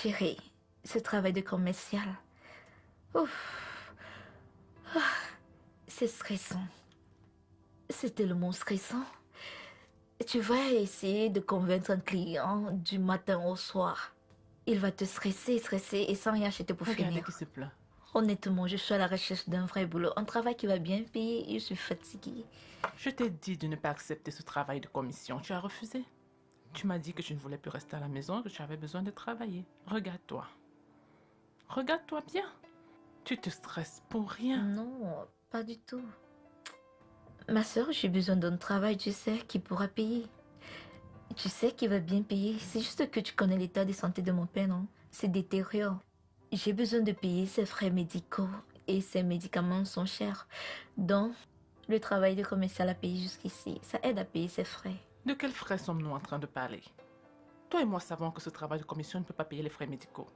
Chérie, ce travail de commercial, ouf, c'est stressant. C'est tellement stressant. Tu vas essayer de convaincre un client du matin au soir. Il va te stresser, stresser et sans rien acheter pour Regardez finir. qui se plaint. Honnêtement, je suis à la recherche d'un vrai boulot, un travail qui va bien payer et je suis fatiguée. Je t'ai dit de ne pas accepter ce travail de commission. Tu as refusé. Tu m'as dit que tu ne voulais plus rester à la maison, que tu avais besoin de travailler. Regarde-toi. Regarde-toi bien. Tu te stresses pour rien. Non, pas du tout. Ma soeur, j'ai besoin d'un travail, tu sais, qui pourra payer. Tu sais qu'il va bien payer. C'est juste que tu connais l'état de santé de mon père, non? C'est détériore. J'ai besoin de payer ses frais médicaux et ses médicaments sont chers. Donc, le travail de commercial a payé jusqu'ici. Ça aide à payer ses frais. De quels frais sommes-nous en train de parler? Toi et moi savons que ce travail de commission ne peut pas payer les frais médicaux.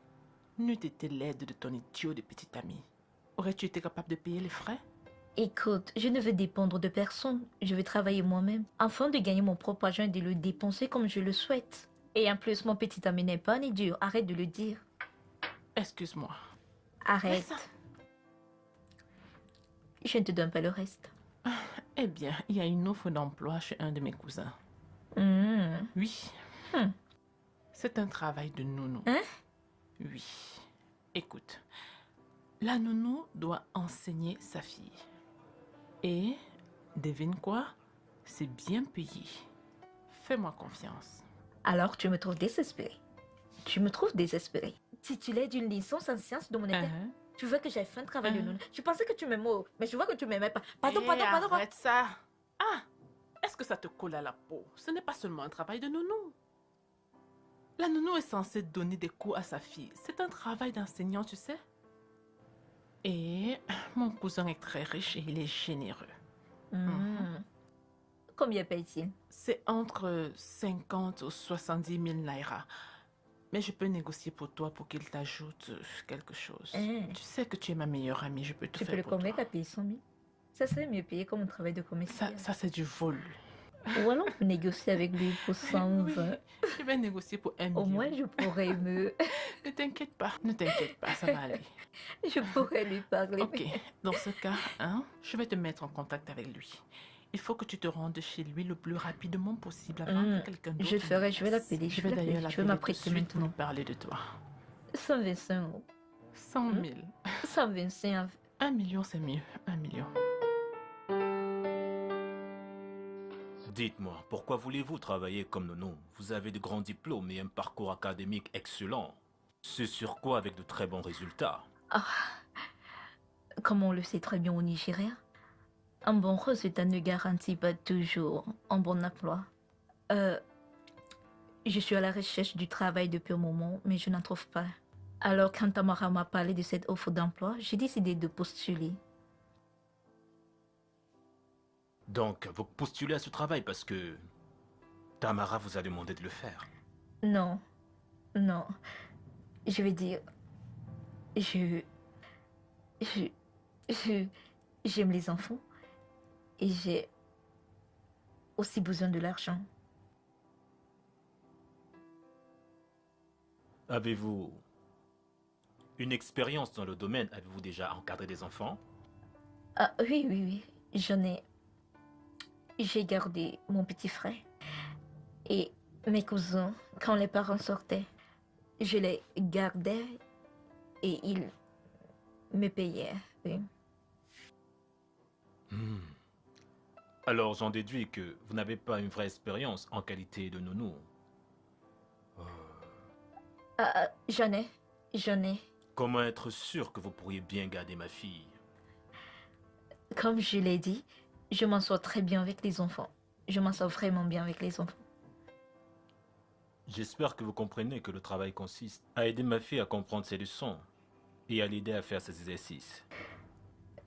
N'eût été l'aide de ton idiot de petit ami. Aurais-tu été capable de payer les frais? Écoute, je ne veux dépendre de personne. Je veux travailler moi-même afin de gagner mon propre argent et de le dépenser comme je le souhaite. Et en plus, mon petit ami n'est pas un idiot. Arrête de le dire. Excuse-moi. Mais ça... Arrête. Je ne te donne pas le reste. Eh bien, il y a une offre d'emploi chez un de mes cousins. Hmm. Oui. C'est un travail de nounou. Hein? Oui. Écoute, la nounou doit enseigner sa fille. Et, devine quoi? C'est bien payé. Fais-moi confiance. Alors tu me trouves désespérée. Tu me trouves désespérée. Titulaire d'une licence en sciences de mon état. Hein? Tu veux que j'aille faire un travail de nounou. Je pensais que tu m'aimais, mais je vois que tu m'aimais pas. Pardon, Eh, pardon, pardon, pardon. arrête ça. Ah, est-ce que ça te colle à la peau? Ce n'est pas seulement un travail de nounou. La nounou est censée donner des cours à sa fille. C'est un travail d'enseignant, tu sais. Et mon cousin est très riche et il est généreux. Combien paye-t-il? C'est entre 50 ou 70 000 naira. Mais je peux négocier pour toi pour qu'il t'ajoute quelque chose. Tu sais que tu es ma meilleure amie, je peux tout Tu peux faire le pour toi. convaincre à payer 100 000. Ça serait mieux payé comme un travail de commercial. Ça c'est du vol. Ou alors on peut négocier avec lui pour 120. Oui, je vais négocier pour 1 Au million. moins je pourrais me... Ne t'inquiète pas, ça va aller. Je pourrais lui parler. Ok, dans ce cas, je vais te mettre en contact avec lui. Il faut que tu te rendes chez lui le plus rapidement possible avant que quelqu'un d'autre... Je vais l'appeler. Je vais d'ailleurs Je vais l'appeler tout de m'apprêter suite pour lui maintenant. parler de toi. 125 euros. 100 000. 125. 1 million, c'est mieux. 1 million. Dites-moi, pourquoi voulez-vous travailler comme nous? Vous avez de grands diplômes et un parcours académique excellent. C'est sur quoi avec de très bons résultats? Comme on le sait très bien au Nigeria, un bon résultat ne garantit pas toujours un bon emploi. Je suis à la recherche du travail depuis un moment, mais je n'en trouve pas. Alors, quand Tamara m'a parlé de cette offre d'emploi, j'ai décidé de postuler. Donc, vous postulez à ce travail parce que Tamara vous a demandé de le faire. Non, non. Je vais dire, je, je, j'aime les enfants et j'ai aussi besoin de l'argent. Avez-vous une expérience dans le domaine? Avez-vous déjà encadré des enfants? Ah oui, oui, oui, j'en ai. J'ai gardé mon petit frère et mes cousins quand les parents sortaient. Je les gardais et ils me payaient. Oui. Alors, j'en déduis que vous n'avez pas une vraie expérience en qualité de nounou. J'en ai. Comment être sûr que vous pourriez bien garder ma fille? Comme je l'ai dit, je m'en sors très bien avec les enfants. Je m'en sors vraiment bien avec les enfants. J'espère que vous comprenez que le travail consiste à aider ma fille à comprendre ses leçons et à l'aider à faire ses exercices.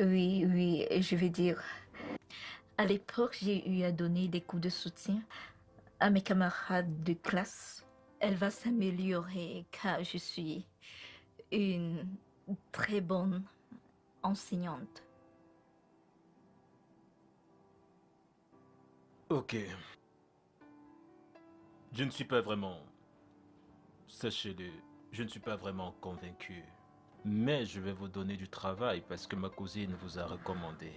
Oui, oui, je vais dire. À l'époque, j'ai eu à donner des coups de soutien à mes camarades de classe. Elle va s'améliorer car je suis une très bonne enseignante. Ok. Je ne suis pas vraiment, sachez-le, Je ne suis pas vraiment convaincu. Mais je vais vous donner du travail parce que ma cousine vous a recommandé.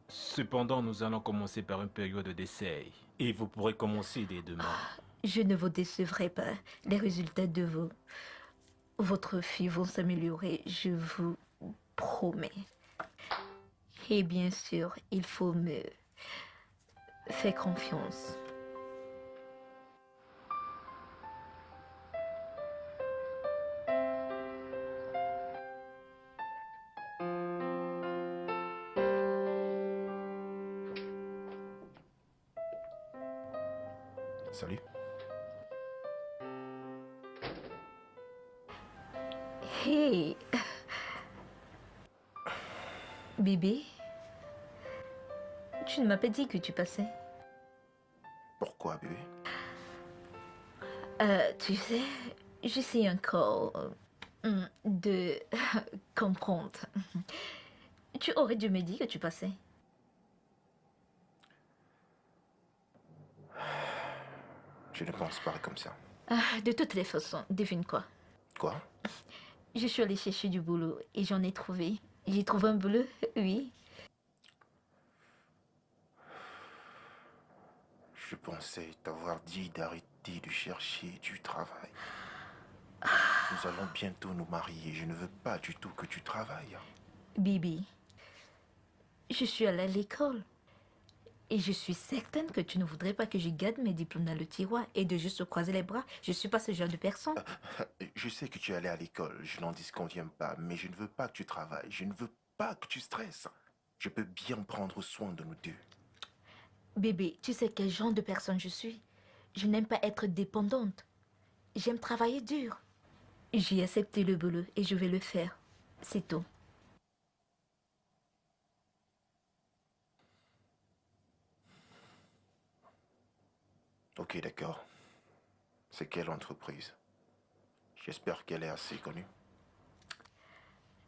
Cependant, nous allons commencer par une période d'essai. Et vous pourrez commencer dès demain. Je ne vous décevrai pas. Les résultats de votre fille vont s'améliorer, je vous promets. Et bien sûr, il faut me faire confiance. Salut. Hey, bébé, tu ne m'as pas dit que tu passais. Pourquoi, bébé? Tu sais, j'essaie encore de comprendre. Tu aurais dû me dire que tu passais. Je ne pense pas comme ça. De toutes les façons, devine quoi? Quoi? Je suis allée chercher du boulot et j'en ai trouvé. J'ai trouvé un boulot, oui. Je pensais t'avoir dit d'arrêter de chercher du travail. Nous allons bientôt nous marier. Je ne veux pas du tout que tu travailles. Bibi, je suis allée à l'école. Et je suis certaine que tu ne voudrais pas que je garde mes diplômes dans le tiroir et de juste croiser les bras. Je suis pas ce genre de personne. Je sais que tu es allé à l'école, je n'en disconviens pas, mais je ne veux pas que tu travailles. Je ne veux pas que tu stresses. Je peux bien prendre soin de nous deux. Bébé, tu sais quel genre de personne je suis. Je n'aime pas être dépendante. J'aime travailler dur. J'ai accepté le boulot et je vais le faire. C'est tout. Ok, d'accord. C'est quelle entreprise? J'espère qu'elle est assez connue.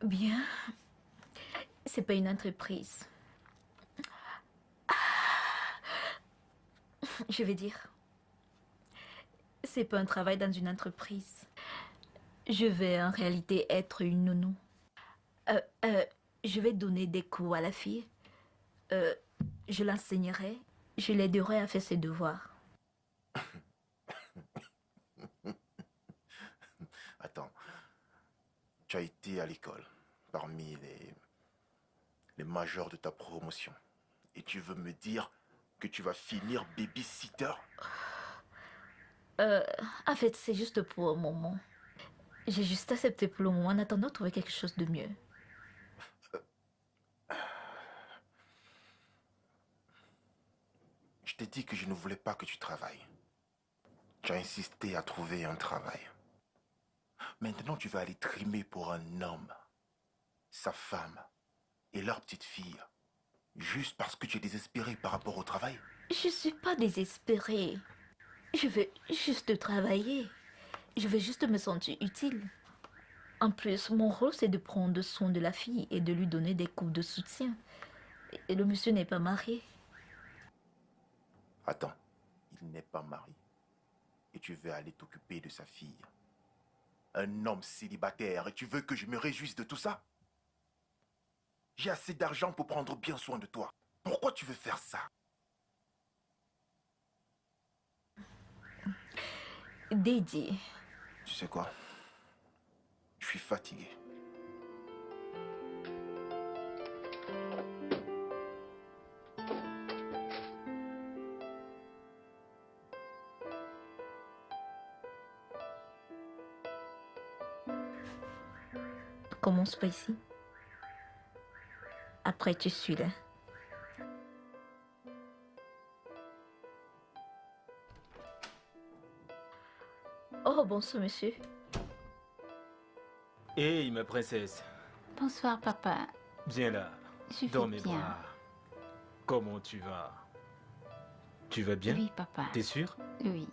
Bien. C'est pas une entreprise. Je vais dire. C'est pas un travail dans une entreprise. Je vais en réalité être une nounou. Je vais donner des cours à la fille. Je l'enseignerai. Je l'aiderai à faire ses devoirs. Attends, tu as été à l'école parmi les majors de ta promotion. Et tu veux me dire que tu vas finir babysitter? En fait, c'est juste pour un moment. J'ai juste accepté pour le moment en attendant de trouver quelque chose de mieux. Je t'ai dit que je ne voulais pas que tu travailles. Tu as insisté à trouver un travail. Maintenant, tu vas aller trimer pour un homme, sa femme et leur petite fille. Juste parce que tu es désespéré par rapport au travail. Je suis pas désespérée. Je veux juste travailler. Je veux juste me sentir utile. En plus, mon rôle, c'est de prendre soin de la fille et de lui donner des coups de soutien. Et le monsieur n'est pas marié. Attends, il n'est pas marié. Et tu veux aller t'occuper de sa fille. Un homme célibataire, et tu veux que je me réjouisse de tout ça? J'ai assez d'argent pour prendre bien soin de toi. Pourquoi tu veux faire ça? Dédié. Tu sais quoi? Je suis fatigué. Commence pas ici. Après, tu suis là. Oh, bonsoir, monsieur. Hey, ma princesse, Bonsoir, papa. viens là, Je dans vais mes bien. bras. Comment tu vas? Tu vas bien? Oui, papa. T'es sûr? Oui.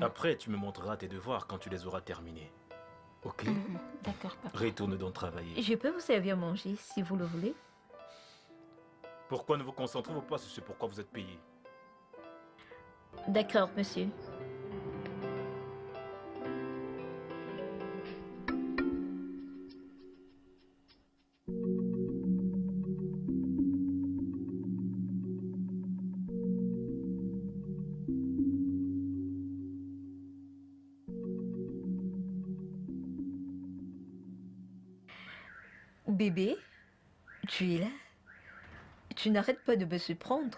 Après, tu me montreras tes devoirs quand tu les auras terminés. Ok? D'accord, papa. Retourne donc travailler. Je peux vous servir à manger si vous le voulez. Pourquoi ne vous concentrez-vous pas sur ce pourquoi vous êtes payé? D'accord, monsieur. Bébé, tu es là. Tu n'arrêtes pas de me surprendre.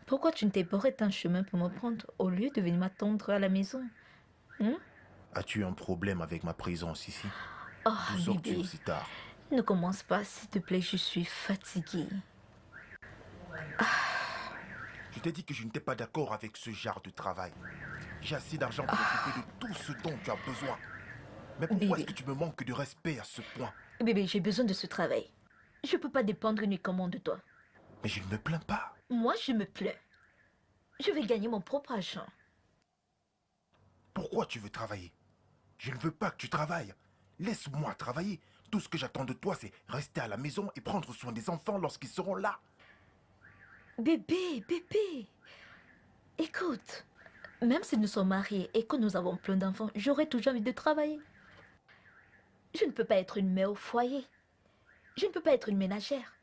Pourquoi tu ne t'es pas arrêté un chemin pour me prendre au lieu de venir m'attendre à la maison? As-tu un problème avec ma présence ici? Oh, D'où sors-tu bébé, aussi tard? ne commence pas, s'il te plaît, je suis fatiguée. Je t'ai dit que je n'étais pas d'accord avec ce genre de travail. J'ai assez d'argent pour m'occuper de tout ce dont tu as besoin. Mais pourquoi Bébé. est-ce que tu me manques de respect à ce point? Bébé, j'ai besoin de ce travail. Je peux pas dépendre uniquement de toi. Mais je ne me plains pas. Moi, je me plains. Je vais gagner mon propre argent. Pourquoi tu veux travailler? Je ne veux pas que tu travailles. Laisse-moi travailler. Tout ce que j'attends de toi, c'est rester à la maison et prendre soin des enfants lorsqu'ils seront là. Bébé, bébé. Écoute, même si nous sommes mariés et que nous avons plein d'enfants, j'aurai toujours envie de travailler. Je ne peux pas être une mère au foyer. Je ne peux pas être une ménagère.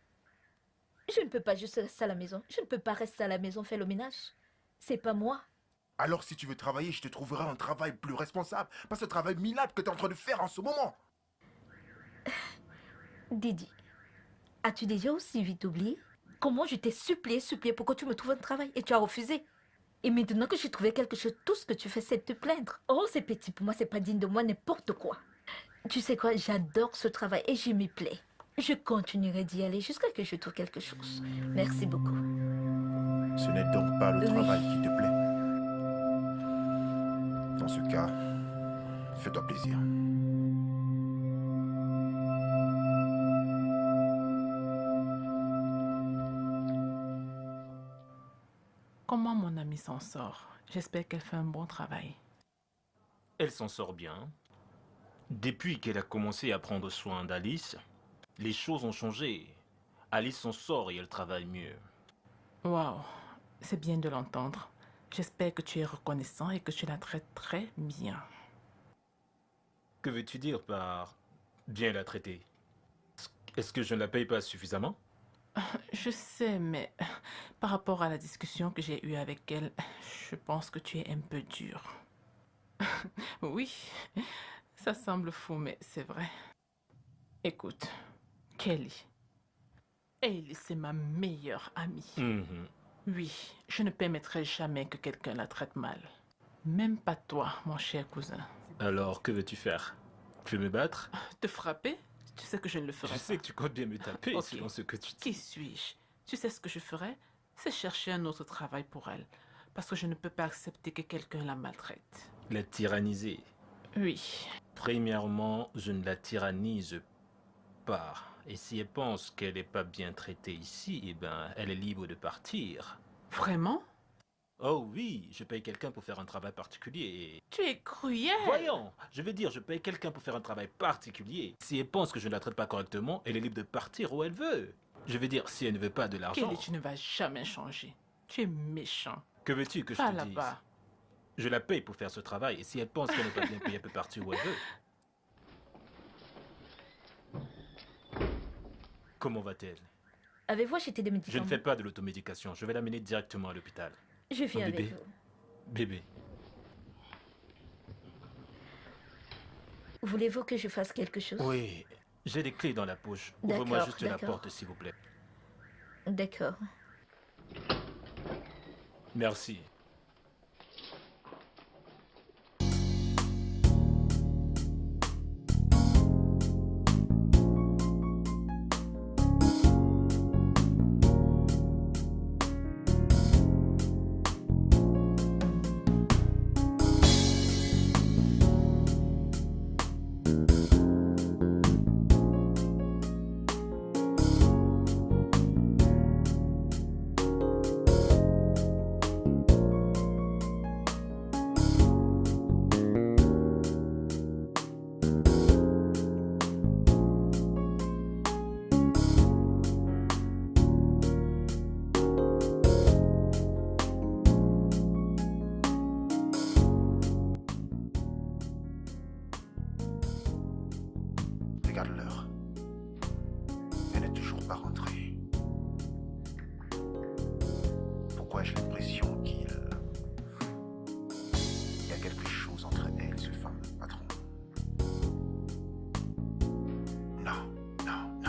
Je ne peux pas juste rester à la maison. Je ne peux pas rester à la maison faire le ménage. C'est pas moi. Alors si tu veux travailler, je te trouverai un travail plus responsable. Pas ce travail minable que tu es en train de faire en ce moment. Didi, as-tu déjà aussi vite oublié comment je t'ai supplié pour que tu me trouves un travail et tu as refusé? Et maintenant que j'ai trouvé quelque chose, tout ce que tu fais, c'est te plaindre. Oh, c'est petit pour moi, c'est pas digne de moi, n'importe quoi. Tu sais quoi, j'adore ce travail et je m'y plais. Je continuerai d'y aller jusqu'à ce que je trouve quelque chose. Merci beaucoup. Ce n'est donc pas le Oui. travail qui te plaît. Dans ce cas, fais-toi plaisir. Comment mon amie s'en sort? J'espère qu'elle fait un bon travail. Elle s'en sort bien. Depuis qu'elle a commencé à prendre soin d'Alice, les choses ont changé. Alice s'en sort et elle travaille mieux. Waouh, c'est bien de l'entendre. J'espère que tu es reconnaissant et que tu la traites très bien. Que veux-tu dire par bien la traiter? Est-ce que je ne la paye pas suffisamment? Je sais, mais par rapport à la discussion que j'ai eue avec elle, je pense que tu es un peu dur. Oui, ça semble fou, mais c'est vrai. Écoute, Kelly. Hailey, c'est ma meilleure amie. Mhm. Oui, je ne permettrai jamais que quelqu'un la traite mal. Même pas toi, mon cher cousin. Alors, que veux-tu faire? Tu veux me battre? Te frapper? Tu sais que je ne le ferai Je pas. sais que tu comptes bien me taper Ok. selon ce que tu dis. Qui suis-je? Tu sais ce que je ferais? C'est chercher un autre travail pour elle. Parce que je ne peux pas accepter que quelqu'un la maltraite. La tyranniser. Oui. Premièrement, je ne la tyrannise pas. Et si elle pense qu'elle n'est pas bien traitée ici, eh ben, elle est libre de partir. Vraiment? Oh oui, je paye quelqu'un pour faire un travail particulier. Et... Tu es cruel. Voyons, je veux dire, je paye quelqu'un pour faire un travail particulier. Si elle pense que je ne la traite pas correctement, elle est libre de partir où elle veut. Je veux dire, si elle ne veut pas de l'argent. Kelly, tu ne vas jamais changer. Tu es méchant. Que veux-tu que je Pas te dise? là-bas. Je la paye pour faire ce travail, et si elle pense qu'elle n'est pas bien payée, elle peut partir où elle veut. Comment va-t-elle? Avez-vous acheté des Je médicaments? ne fais pas de l'automédication, je vais l'amener directement à l'hôpital. Je viens Mon avec bébé. vous. Bébé, Voulez-vous que je fasse quelque chose? oui, j'ai des clés dans la poche. Ouvre-moi D'accord, juste la d'accord. porte, s'il vous plaît. D'accord. Merci. Regarde l'heure. Elle n'est toujours pas rentrée. Pourquoi j'ai l'impression qu'il y a quelque chose entre elle et ce fameux patron? Non, non,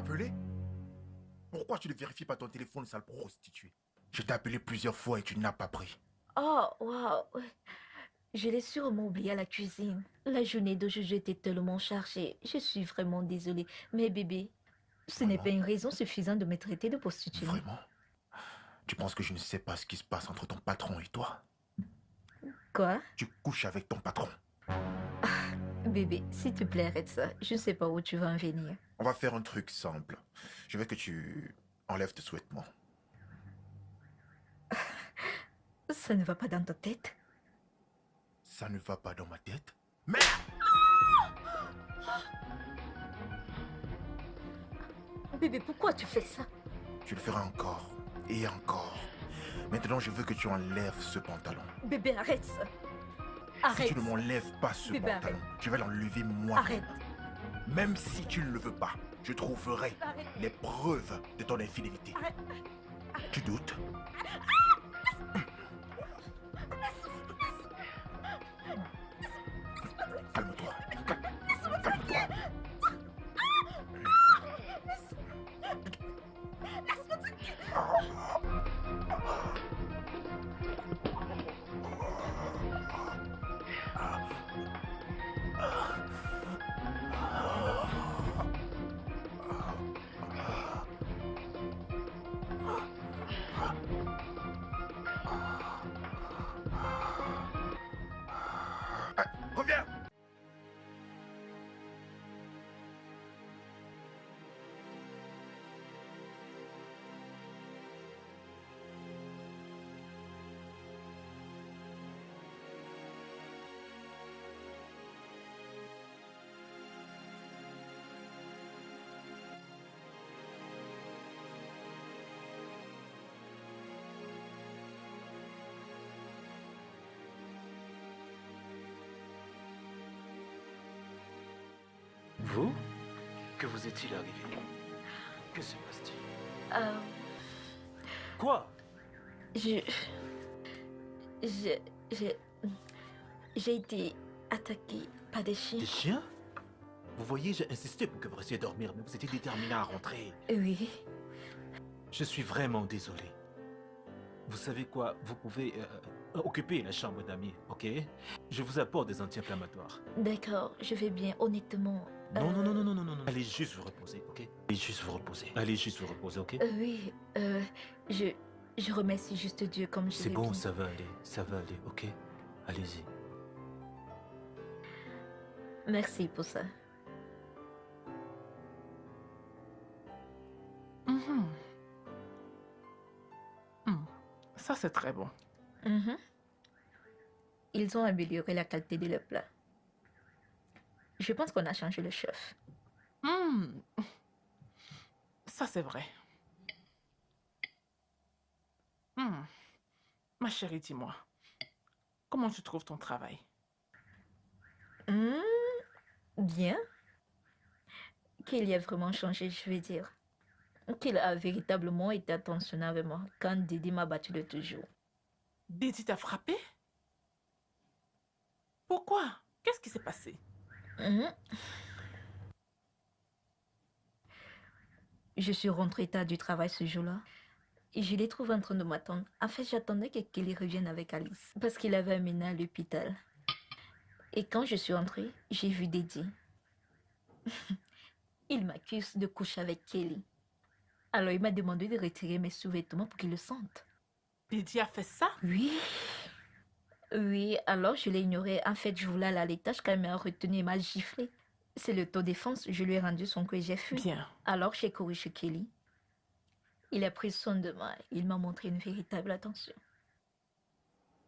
appelé? Pourquoi tu ne vérifies pas ton téléphone, sale prostituée? Je t'ai appelé plusieurs fois et tu n'as pas pris. Oh, waouh. Je l'ai sûrement oublié à la cuisine. La journée d'aujourd'hui était tellement chargée. Je suis vraiment désolée. Mais bébé, ce n'est pas une raison suffisante de me traiter de prostituée. Vraiment? Tu penses que je ne sais pas ce qui se passe entre ton patron et toi? Quoi? Tu couches avec ton patron. Bébé, s'il te plaît, arrête ça. Je ne sais pas où tu vas en venir. On va faire un truc simple. Je veux que tu enlèves tes sous-vêtements. Ça ne va pas dans ta tête? Ça ne va pas dans ma tête. Merde! Bébé, pourquoi tu fais ça? Tu le feras encore et encore. Maintenant, je veux que tu enlèves ce pantalon. Bébé, arrête ça. Si Arrête. tu ne m'enlèves pas ce Bébé, pantalon, je vais l'enlever moi. Arrête. Même si tu ne le veux pas, je trouverai Arrête. les preuves de ton infidélité. Arrête. Tu doutes? Calme-toi. Calme-toi. Reviens! Vous? Que vous est-il arrivé? Que se passe-t-il? Euh, Quoi? je... J'ai été attaquée par des chiens. Des chiens? Vous voyez, j'ai insisté pour que vous restiez dormir, mais vous étiez déterminé à rentrer. Oui. Je suis vraiment désolé. Vous savez quoi? Vous pouvez occuper la chambre d'amis, ok? Je vous apporte des anti-inflammatoires. D'accord, je vais bien, honnêtement. Non, non, non, non, non, non, non, non. Allez juste vous reposer, ok? Allez juste vous reposer. Allez juste vous reposer, ok? Oui, je remercie juste Dieu comme je C'est l'ai bon, dit. ça va aller, ok? Allez-y. Merci pour ça. Mhm. Ça, c'est très bon. Mhm. Ils ont amélioré la qualité de leur plat. Je pense qu'on a changé le chef. Hmm. Ça, c'est vrai. Hmm. Ma chérie, dis-moi, comment tu trouves ton travail? Hmm, bien. Qu'il y a vraiment changé, je veux dire. Qu'il a véritablement été attentionné avec moi quand Didi m'a battu le toujours. Dédi t'a frappé? Pourquoi? Qu'est-ce qui s'est passé? Mhm. Je suis rentrée tard du travail ce jour-là. Et je les trouve en train de m'attendre. En fait, j'attendais que Kelly revienne avec Alice. Parce qu'il avait amené à l'hôpital. Et quand je suis entrée, j'ai vu Didi. Il m'accuse de coucher avec Kelly. Alors il m'a demandé de retirer mes sous-vêtements pour qu'il le sente. Dédi a fait ça? Oui. Oui, alors je l'ai ignoré. En fait, je voulais aller à l'étage quand il m'a retenu et m'a giflé. C'est l'autodéfense. Je lui ai rendu son cou et j'ai fui. Bien. Alors j'ai couru chez Kelly. Il a pris soin de moi. Il m'a montré une véritable attention.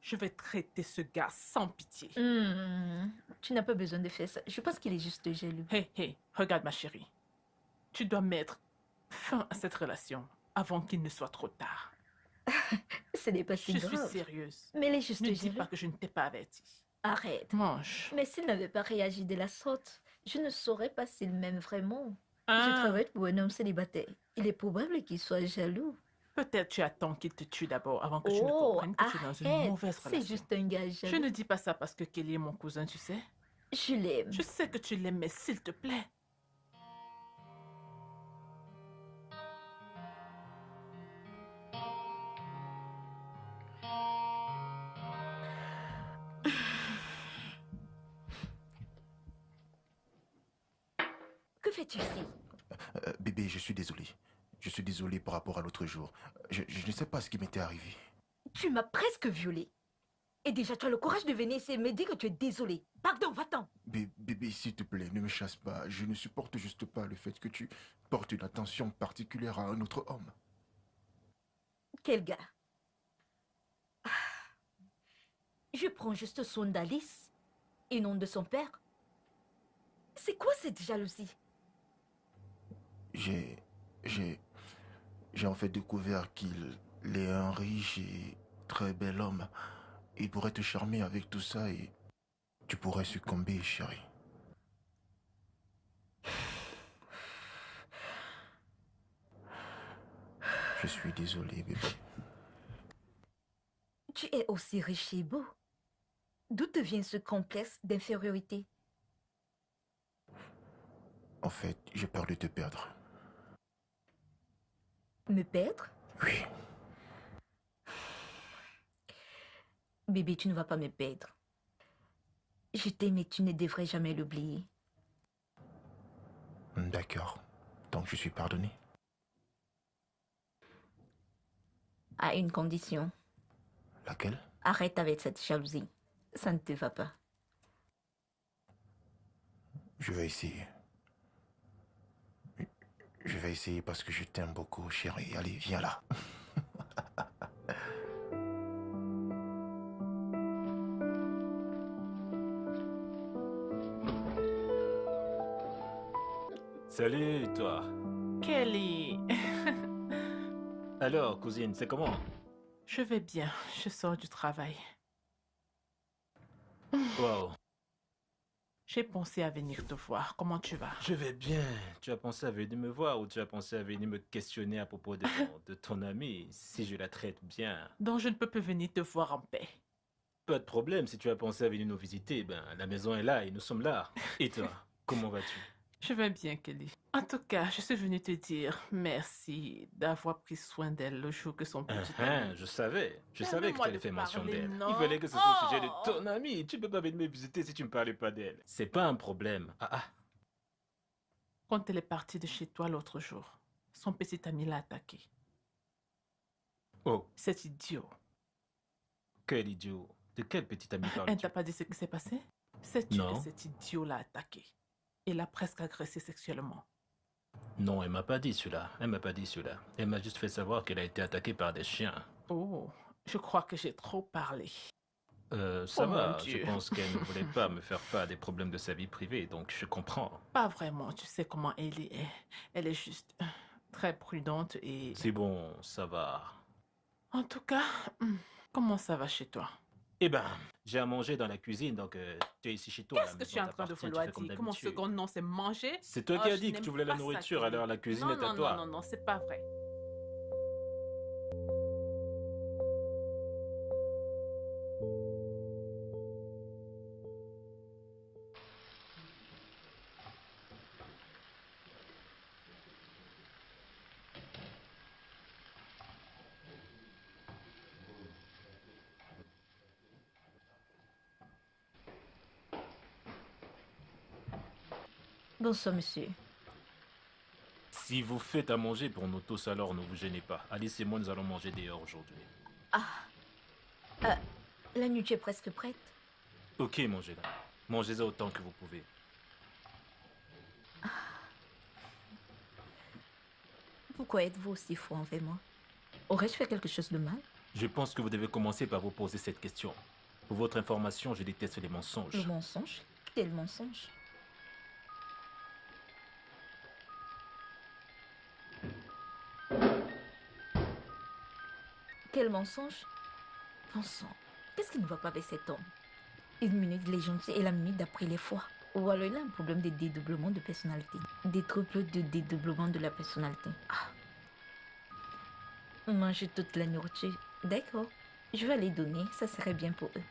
Je vais traiter ce gars sans pitié. Tu n'as pas besoin de faire ça. Je pense qu'il est juste jaloux. Hé, hé, regarde ma chérie. Tu dois mettre fin à cette relation avant qu'il ne soit trop tard. Ce n'est pas si Je suis grave. sérieuse. Mais il est juste Ne dis jaloux. pas que je ne t'ai pas averti. Arrête. Mange. Mais s'il n'avait pas réagi de la sorte, je ne saurais pas s'il m'aime vraiment. Je Ah, travaille pour un homme célibataire. Il est probable qu'il soit jaloux. peut-être tu attends qu'il te tue d'abord avant que tu ne Oh, comprennes que tu es dans une arrête. mauvaise C'est relation. juste un gars Je jaloux. ne dis pas ça parce que Kelly est mon cousin, tu sais. Je l'aime. Je sais que tu l'aimes, mais s'il te plaît. fais-tu ici? Bébé, je suis désolé. Je suis désolé par rapport à l'autre jour. Je ne sais pas ce qui m'était arrivé. Tu m'as presque violée. Et déjà, tu as le courage de venir ici et me dire que tu es désolé. Pardon, va-t'en. Bébé, s'il te plaît, ne me chasse pas. Je ne supporte juste pas le fait que tu portes une attention particulière à un autre homme. Quel gars? Je prends juste soin d'Alice et non de son père. C'est quoi cette jalousie? J'ai... J'ai... J'ai en fait découvert qu'il est un riche et très bel homme. Il pourrait te charmer avec tout ça et tu pourrais succomber, chérie. Je suis désolé, bébé. Tu es aussi riche et beau. D'où te vient ce complexe d'infériorité? En fait, j'ai peur de te perdre. Me perdre? Oui. Bébé, tu ne vas pas me perdre. Je t'aime et tu ne devrais jamais l'oublier. D'accord. Donc je suis pardonné. À une condition. Laquelle? Arrête avec cette jalousie. Ça ne te va pas. Je vais essayer. Je vais essayer parce que je t'aime beaucoup, chérie. Allez, viens là. Salut, toi. Kelly, Alors, cousine, c'est comment? je vais bien. Je sors du travail. Wow. J'ai pensé à venir te voir. Comment tu vas? Je vais bien. Tu as pensé à venir me voir ou tu as pensé à venir me questionner à propos de ton amie, si je la traite bien? Donc je ne peux plus venir te voir en paix. Pas de problème, si tu as pensé à venir nous visiter, ben la maison est là et nous sommes là. Et toi, comment vas-tu? Je vais bien, Kelly. En tout cas, je suis venue te dire merci d'avoir pris soin d'elle le jour que son petit ami... Je savais que tu Permets-moi allais de faire mention parler, d'elle. non? Il fallait que ce soit au sujet de Oh! ton amie. Tu peux pas venir me visiter si tu me parlais pas d'elle. C'est pas un problème. Quand elle est partie de chez toi l'autre jour, son petit ami l'a attaqué. Oh, Cet idiot. quel idiot. De quel petit ami Elle parles-tu? ne t'a pas dit ce qui s'est passé? Sais-tu que Non. cet idiot l'a attaqué? Et l'a presque agressé sexuellement. Non, elle m'a pas dit cela. Elle m'a pas dit cela. Elle m'a juste fait savoir qu'elle a été attaquée par des chiens. Oh, je crois que j'ai trop parlé. Ça Oh, mon va. Je Dieu. pense qu'elle ne voulait pas me faire part des problèmes de sa vie privée, donc je comprends. Pas vraiment, tu sais comment Ellie est. Elle est juste très prudente et... C'est bon, ça va. En tout cas, comment ça va chez toi? Eh ben, j'ai à manger dans la cuisine, donc tu es ici chez toi. Qu'est-ce que tu es en train de vouloir dire? Que mon second nom c'est manger? C'est toi Oh, qui as je dit que n'aime tu voulais la pas ça, nourriture, Kelly. alors la cuisine Non, est à non, toi. non, non, non, c'est pas vrai. Bonsoir, monsieur. Si vous faites à manger pour nous tous, alors ne vous gênez pas. Alice et moi, nous allons manger dehors aujourd'hui. La nuit est presque prête. Ok, mangez-la. Mangez-la autant que vous pouvez. Pourquoi êtes-vous aussi froid envers moi? Aurais-je fait quelque chose de mal? Je pense que vous devez commencer par vous poser cette question. Pour votre information, je déteste les mensonges. Le mensonge? Quel mensonge? Quel mensonge? Pensons. Qu'est-ce qui ne va pas avec cet homme? Une minute, il est gentil et la minute d'après, il est froid. Ou alors il a un problème de dédoublement de personnalité. Des troubles de dédoublement de la personnalité. Manger toute la nourriture. D'accord. Je vais les donner, ça serait bien pour eux.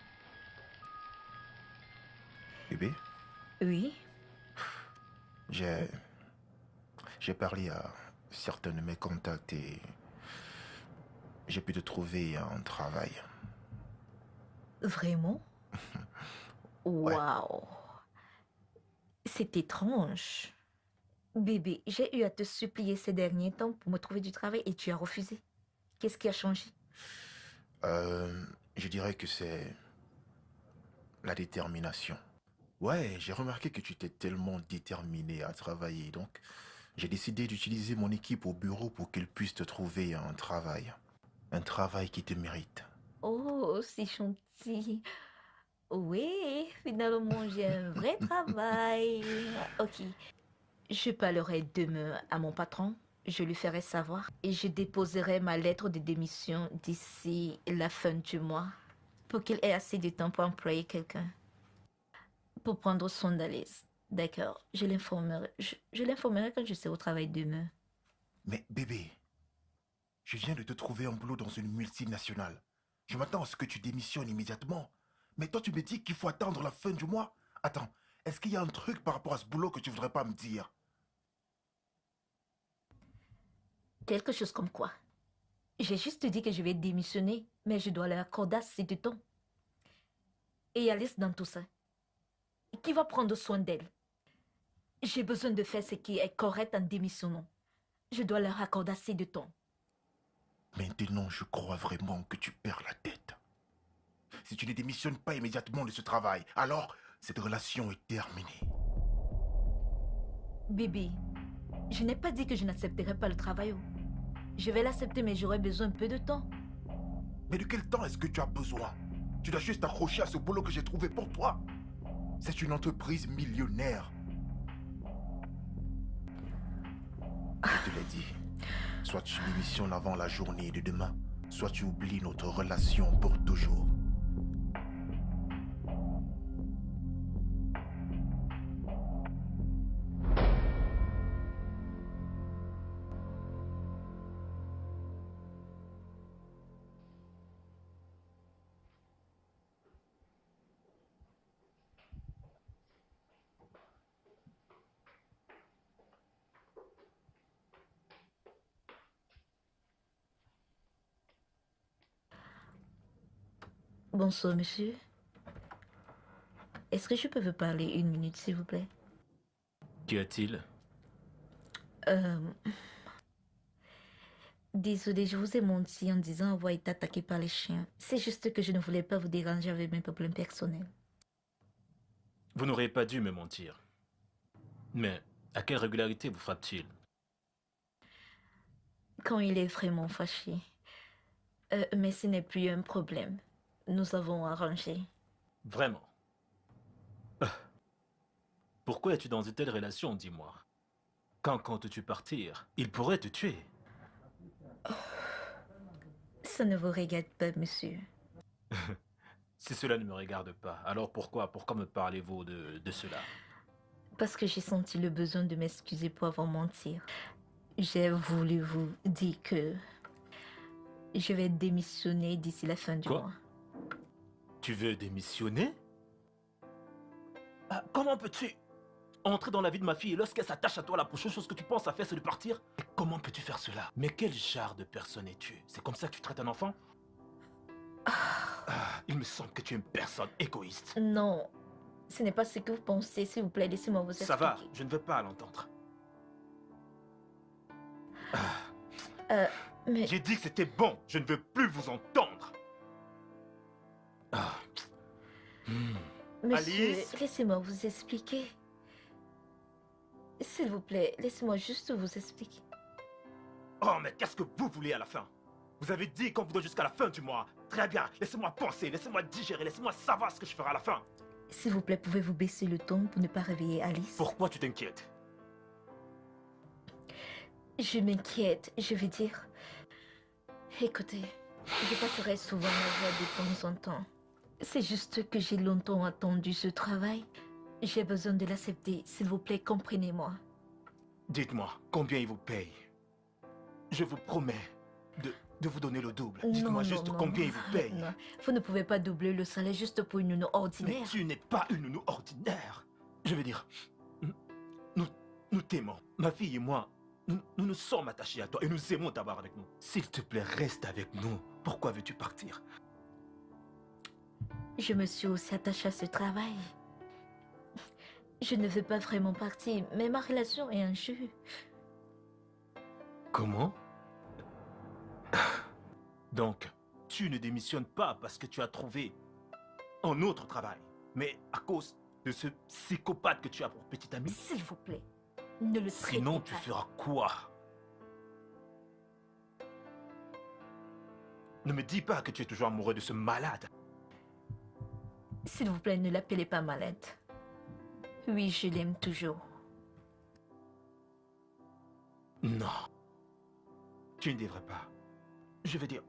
Bébé, Oui? j'ai parlé à certains de mes contacts et j'ai pu te trouver un travail. Vraiment? Ouais. Waouh! C'est étrange. Bébé, j'ai eu à te supplier ces derniers temps pour me trouver du travail et tu as refusé. Qu'est-ce qui a changé? Je dirais que c'est la détermination. Ouais, j'ai remarqué que tu étais tellement déterminé à travailler, donc j'ai décidé d'utiliser mon équipe au bureau pour qu'elle puisse te trouver un travail. Un travail qui te mérite. Oh, c'est gentil. Oui, finalement, j'ai un vrai travail. Ok, je parlerai demain à mon patron. Je lui ferai savoir et je déposerai ma lettre de démission d'ici la fin du mois pour qu'il ait assez de temps pour employer quelqu'un pour prendre soin d'Alice. D'accord, je l'informerai. Je l'informerai quand je serai au travail demain. Mais bébé, je viens de te trouver un boulot dans une multinationale. Je m'attends à ce que tu démissionnes immédiatement. Mais toi, tu me dis qu'il faut attendre la fin du mois. Attends, est-ce qu'il y a un truc par rapport à ce boulot que tu voudrais pas me dire? Quelque chose comme quoi? J'ai juste dit que je vais démissionner, mais je dois leur accorder assez de temps. Et Alice dans tout ça. Qui va prendre soin d'elle? J'ai besoin de faire ce qui est correct en démissionnant. Je dois leur accorder assez de temps. Maintenant, je crois vraiment que tu perds la tête. Si tu ne démissionnes pas immédiatement de ce travail, alors cette relation est terminée. Bibi, je n'ai pas dit que je n'accepterai pas le travail. Je vais l'accepter, mais j'aurai besoin un peu de temps. Mais de quel temps est-ce que tu as besoin? Tu dois juste t'accrocher à ce boulot que j'ai trouvé pour toi. C'est une entreprise millionnaire. Je te l'ai dit. Soit tu démissionnes avant la journée de demain, soit tu oublies notre relation pour toujours. Bonsoir, monsieur. Est-ce que je peux vous parler une minute, s'il vous plaît? Qu'y a-t-il? Euh... Désolée, je vous ai menti en disant avoir été attaqué par les chiens. C'est juste que je ne voulais pas vous déranger avec mes problèmes personnels. Vous n'auriez pas dû me mentir. Mais à quelle régularité vous frappe-t-il? Quand il est vraiment fâché. Mais ce n'est plus un problème. Nous avons arrangé. Vraiment? Pourquoi es-tu dans une telle relation, dis-moi? Quand comptes-tu partir? Il pourrait te tuer. Ça ne vous regarde pas, monsieur. Si cela ne me regarde pas, alors pourquoi me parlez-vous de cela? Parce que j'ai senti le besoin de m'excuser pour avoir menti. J'ai voulu vous dire que je vais démissionner d'ici la fin du Quoi? mois. Tu veux démissionner? Comment peux-tu entrer dans la vie de ma fille et lorsqu'elle s'attache à toi, la prochaine chose que tu penses à faire, c'est de partir? Et comment peux-tu faire cela? Mais quel genre de personne es-tu? C'est comme ça que tu traites un enfant? Il me semble que tu es une personne égoïste. Non, ce n'est pas ce que vous pensez. S'il vous plaît, laissez-moi vous expliquer. Ça va, je ne veux pas l'entendre. Mais J'ai dit que c'était bon, je ne veux plus vous entendre. monsieur, Alice? laissez-moi vous expliquer. S'il vous plaît, laissez-moi juste vous expliquer. Oh, mais qu'est-ce que vous voulez à la fin? Vous avez dit qu'on vous donne jusqu'à la fin du mois. Très bien, laissez-moi penser, laissez-moi digérer, laissez-moi savoir ce que je ferai à la fin. S'il vous plaît, pouvez-vous baisser le ton pour ne pas réveiller Alice? Pourquoi tu t'inquiètes? Je m'inquiète, je veux dire. Écoutez, je passerai souvent la voix de temps en temps. C'est juste que j'ai longtemps attendu ce travail. J'ai besoin de l'accepter. S'il vous plaît, comprenez-moi. Dites-moi, combien il vous paye? Je vous promets de vous donner le double. Dites-moi juste combien il vous paye. Non, vous ne pouvez pas doubler le salaire juste pour une nounou Mais ordinaire. tu n'es pas une nounou ordinaire. Je veux dire, nous t'aimons. Ma fille et moi, nous nous sommes attachés à toi et nous aimons t'avoir avec nous. S'il te plaît, reste avec nous. Pourquoi veux-tu partir? Je me suis aussi attachée à ce travail. Je ne veux pas vraiment partir, mais ma relation est en jeu. Comment? Donc, tu ne démissionnes pas parce que tu as trouvé un autre travail, mais à cause de ce psychopathe que tu as pour petit ami? S'il vous plaît, ne le traitez Sinon, tu pas. feras quoi? Ne me dis pas que tu es toujours amoureux de ce malade. S'il vous plaît, ne l'appelez pas malade. Oui, je l'aime toujours. Non. Tu ne devrais pas. Je veux dire,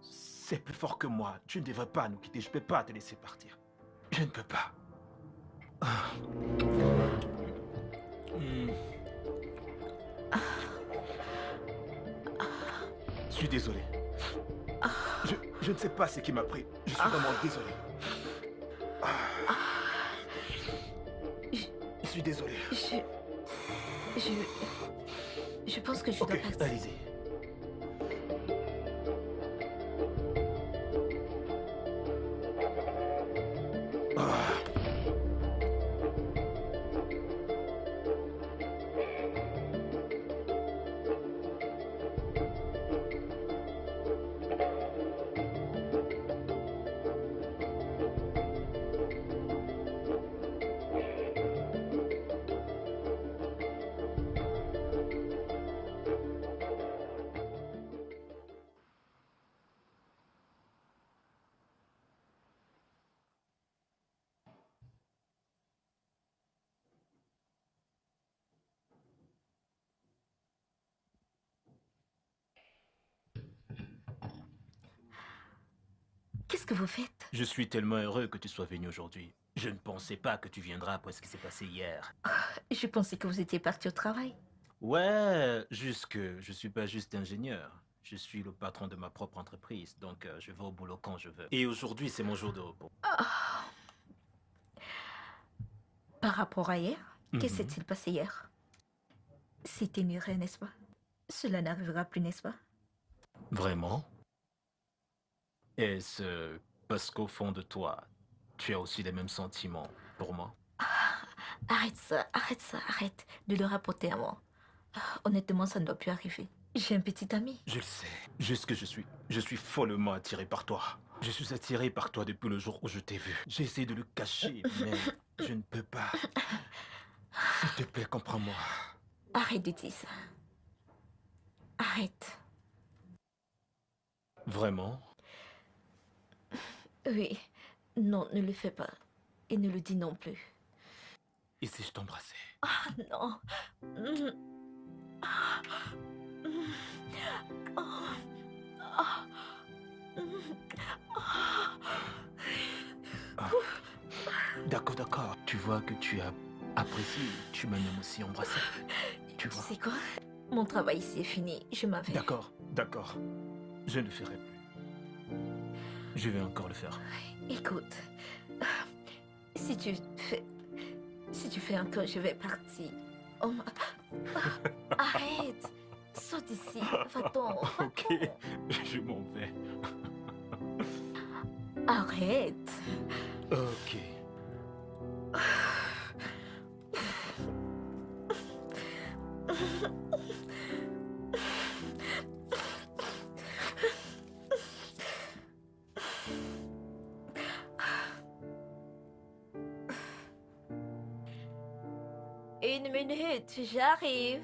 c'est plus fort que moi. Tu ne devrais pas nous quitter. Je ne peux pas te laisser partir. Je ne peux pas. Ah. Hmm. Je suis désolé. Je ne sais pas ce qui m'a pris. Je suis vraiment désolé. Je suis désolé. Je pense que je Ok, dois partir. allez-y. Ah. Qu'est-ce que vous faites? Je suis tellement heureux que tu sois venu aujourd'hui. Je ne pensais pas que tu viendras après ce qui s'est passé hier. Je pensais que vous étiez parti au travail. Ouais, juste que je suis pas juste ingénieur. Je suis le patron de ma propre entreprise, donc je vais au boulot quand je veux. Et aujourd'hui, c'est mon jour de repos. Par rapport à hier, Mhm. qu'est-ce qui s'est passé hier? C'était une erreur, n'est-ce pas? Cela n'arrivera plus, n'est-ce pas? Vraiment? Est-ce parce qu'au fond de toi, tu as aussi les mêmes sentiments pour moi? Arrête de le rapporter à moi. Honnêtement, ça ne doit plus arriver. J'ai un petit ami. Je le sais. Juste que je suis follement attiré par toi. Je suis attiré par toi depuis le jour où je t'ai vu. J'ai essayé de le cacher, mais je ne peux pas. S'il te plaît, comprends-moi. Arrête de dire ça. Arrête. Vraiment? Oui. Non, ne le fais pas. Et ne le dis non plus. Et si je t'embrassais? Ah non. D'accord, d'accord. Tu vois que tu as apprécié. Tu m'as même aussi embrassé. Tu Tu vois? sais quoi? Mon travail ici est fini. Je m'en vais. D'accord, d'accord. Je ne le ferai plus. Je vais encore le faire. Écoute. Si tu fais encore, je vais partir. Oh, arrête. Saute d'ici. Va-t'en. Ok, je m'en vais. Arrête. Ok. Une minute, j'arrive.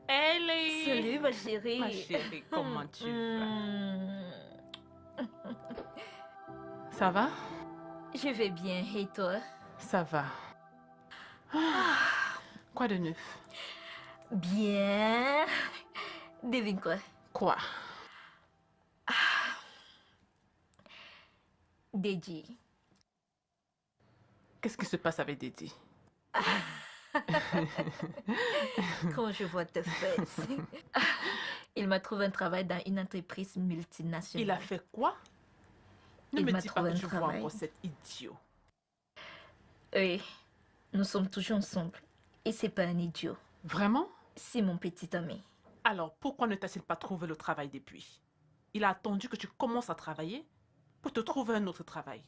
Ellie! Salut ma chérie. Ma chérie, comment tu vas? Hmm, Ça va? Je vais bien, et toi? Ça va. Quoi de neuf? Bien. Devine quoi? Quoi? Deji. Qu'est-ce qui se passe avec Dédi? Quand je vois tes fesses. Il m'a trouvé un travail dans une entreprise multinationale. Il a fait quoi? Ne Il me m'a dis pas trouvé que un tu vois travail. encore cet idiot. Oui, nous sommes toujours ensemble. Et c'est pas un idiot. Vraiment? C'est mon petit ami. Alors, pourquoi ne t'a-t-il pas trouvé le travail depuis? il a attendu que tu commences à travailler pour te trouver un autre travail.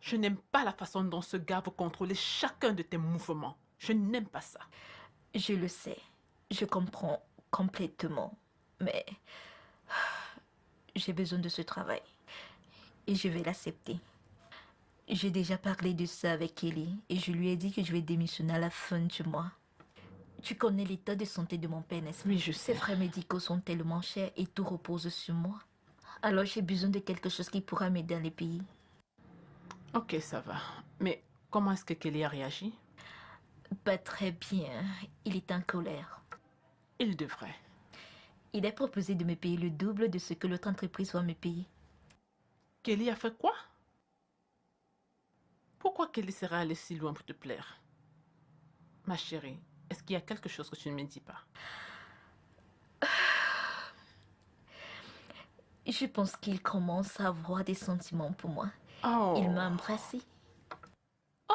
Je n'aime pas la façon dont ce gars veut contrôler chacun de tes mouvements. Je n'aime pas ça. Je le sais. Je comprends complètement. Mais j'ai besoin de ce travail. Et je vais l'accepter. J'ai déjà parlé de ça avec Kelly et je lui ai dit que je vais démissionner à la fin du mois. Tu connais l'état de santé de mon père, n'est-ce pas? Oui, je sais. Ses frais médicaux sont tellement chers et tout repose sur moi. Alors j'ai besoin de quelque chose qui pourra m'aider dans les pays. Ok, ça va. Mais comment est-ce que Kelly a réagi? Pas très bien. Il est en colère. Il devrait. Il a proposé de me payer le double de ce que l'autre entreprise va me payer. Kelly a fait quoi? Pourquoi Kelly serait allée si loin pour te plaire? Ma chérie, est-ce qu'il y a quelque chose que tu ne me dis pas? Je pense qu'il commence à avoir des sentiments pour moi. Oh. Il m'a embrassée. Oh!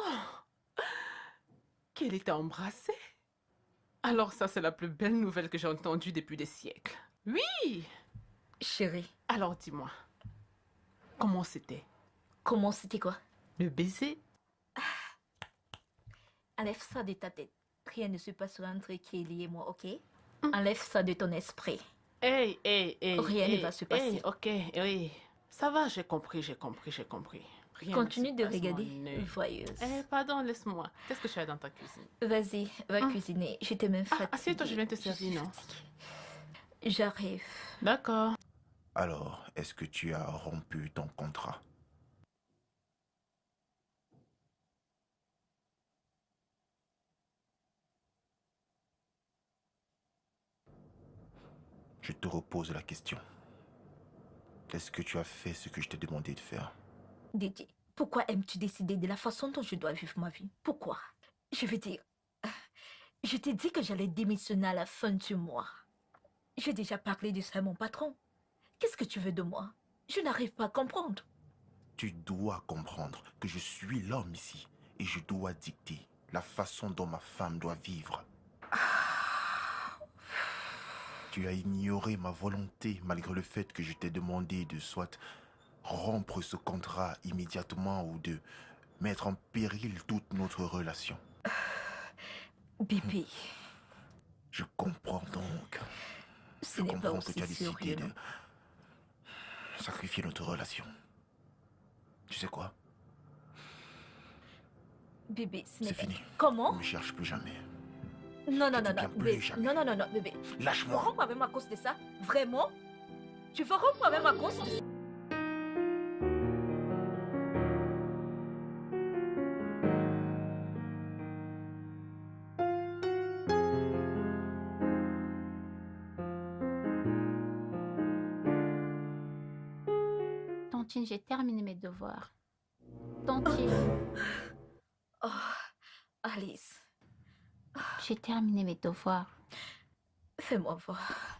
Kelly t'a embrassé? Alors ça, c'est la plus belle nouvelle que j'ai entendue depuis des siècles. Oui! Chérie, Alors dis-moi, comment c'était? comment c'était quoi? Le baiser? Enlève ça de ta tête. Rien ne se passera entre Kelly et moi, ok? Enlève ça de ton esprit. Hey, hey, hey. Rien ne hey, va se passer. hey, ok, oui. Ça va, j'ai compris. Rien Continue ne de se passe, regarder. mon nez. Voyeuse. Pardon, laisse-moi. Qu'est-ce que tu as dans ta cuisine? Vas-y, va cuisiner. Je t'ai même fatiguée. Assieds-toi, je viens te Je servir, suis non? fatiguée. J'arrive. D'accord. Alors, est-ce que tu as rompu ton contrat? Je te repose la question. Est-ce que tu as fait ce que je t'ai demandé de faire? Dédié, pourquoi aimes-tu décider de la façon dont je dois vivre ma vie? Pourquoi? Je veux dire, je t'ai dit que j'allais démissionner à la fin du mois. J'ai déjà parlé de ça à mon patron. Qu'est-ce que tu veux de moi? Je n'arrive pas à comprendre. Tu dois comprendre que je suis l'homme ici et je dois dicter la façon dont ma femme doit vivre. Tu as ignoré ma volonté malgré le fait que je t'ai demandé de soit rompre ce contrat immédiatement ou de mettre en péril toute notre relation. Bébé, Je comprends donc. ce Je n'est pas comprends que aussi tu as décidé sérieux, de non? sacrifier notre relation. Tu sais quoi? Bébé, ce n'est C'est pas... fini. Comment? Ne me cherche plus jamais. Non, non, Je non, dis bien non, plus bébé. jamais. Non, non, non, non, bébé. Tu veux Lâche-moi. rompre avec moi à cause de ça? Vraiment? Tu veux rompre avec moi à cause de ça? Tantine, j'ai terminé mes devoirs. Tantine, Oh, Alice, j'ai terminé mes devoirs. fais-moi voir.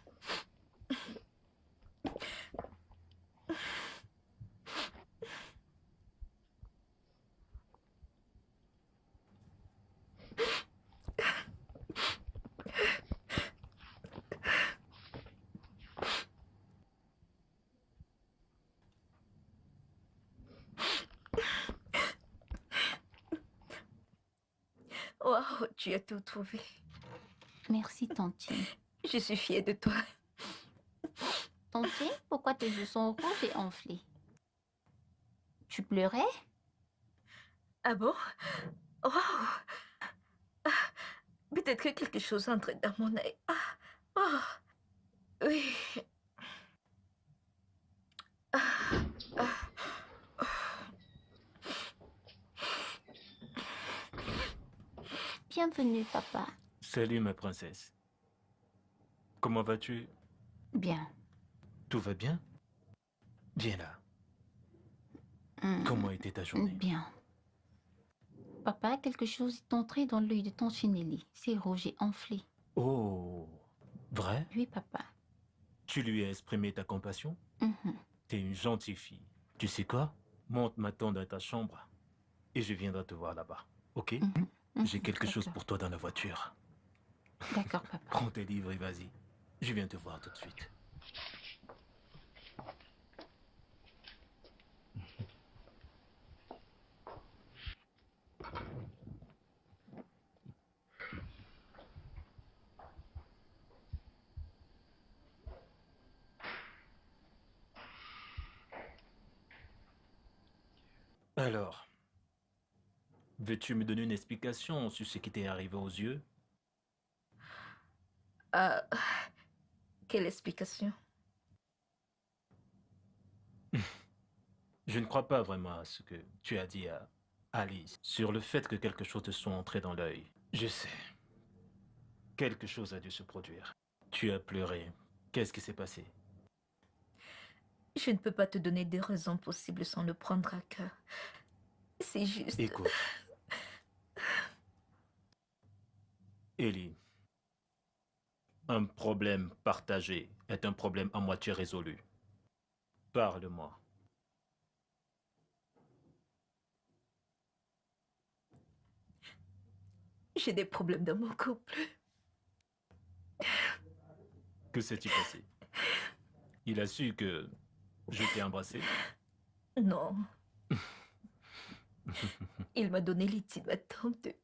Wow, tu as tout trouvé. Merci, Tantine. Je suis fière de toi. Tantine, pourquoi tes yeux sont rouges et enflés? Tu pleurais? Ah bon? Wow. Ah, peut-être que quelque chose entre dans mon œil. Ah, oh, oui. Ah, ah, oh. Bienvenue, papa. Salut ma princesse. Comment vas-tu? Bien. Tout va bien? Viens là. Comment était ta journée? Bien. Papa, quelque chose est entré dans l'œil de Tantine Nelly. C'est rouge et enflé. Oh, vrai? Oui, papa. Tu lui as exprimé ta compassion? Mhm. T'es une gentille fille. Tu sais quoi? Monte m'attendre à ta chambre et je viendrai te voir là-bas. Ok? J'ai quelque chose D'accord. pour toi dans la voiture. D'accord, papa. Prends tes livres et vas-y. Je viens te voir tout de suite. Alors, veux-tu me donner une explication sur ce qui t'est arrivé aux yeux? Ah, quelle explication? Je ne crois pas vraiment à ce que tu as dit à Alice sur le fait que quelque chose te soit entré dans l'œil. Je sais. Quelque chose a dû se produire. Tu as pleuré. Qu'est-ce qui s'est passé? Je ne peux pas te donner des raisons possibles sans le prendre à cœur. C'est juste... Écoute. Ellie, un problème partagé est un problème à moitié résolu. Parle-moi. J'ai des problèmes dans mon couple. Que s'est-il passé? Il a su que je t'ai embrassé? Non. Il m'a donné l'ultimatum de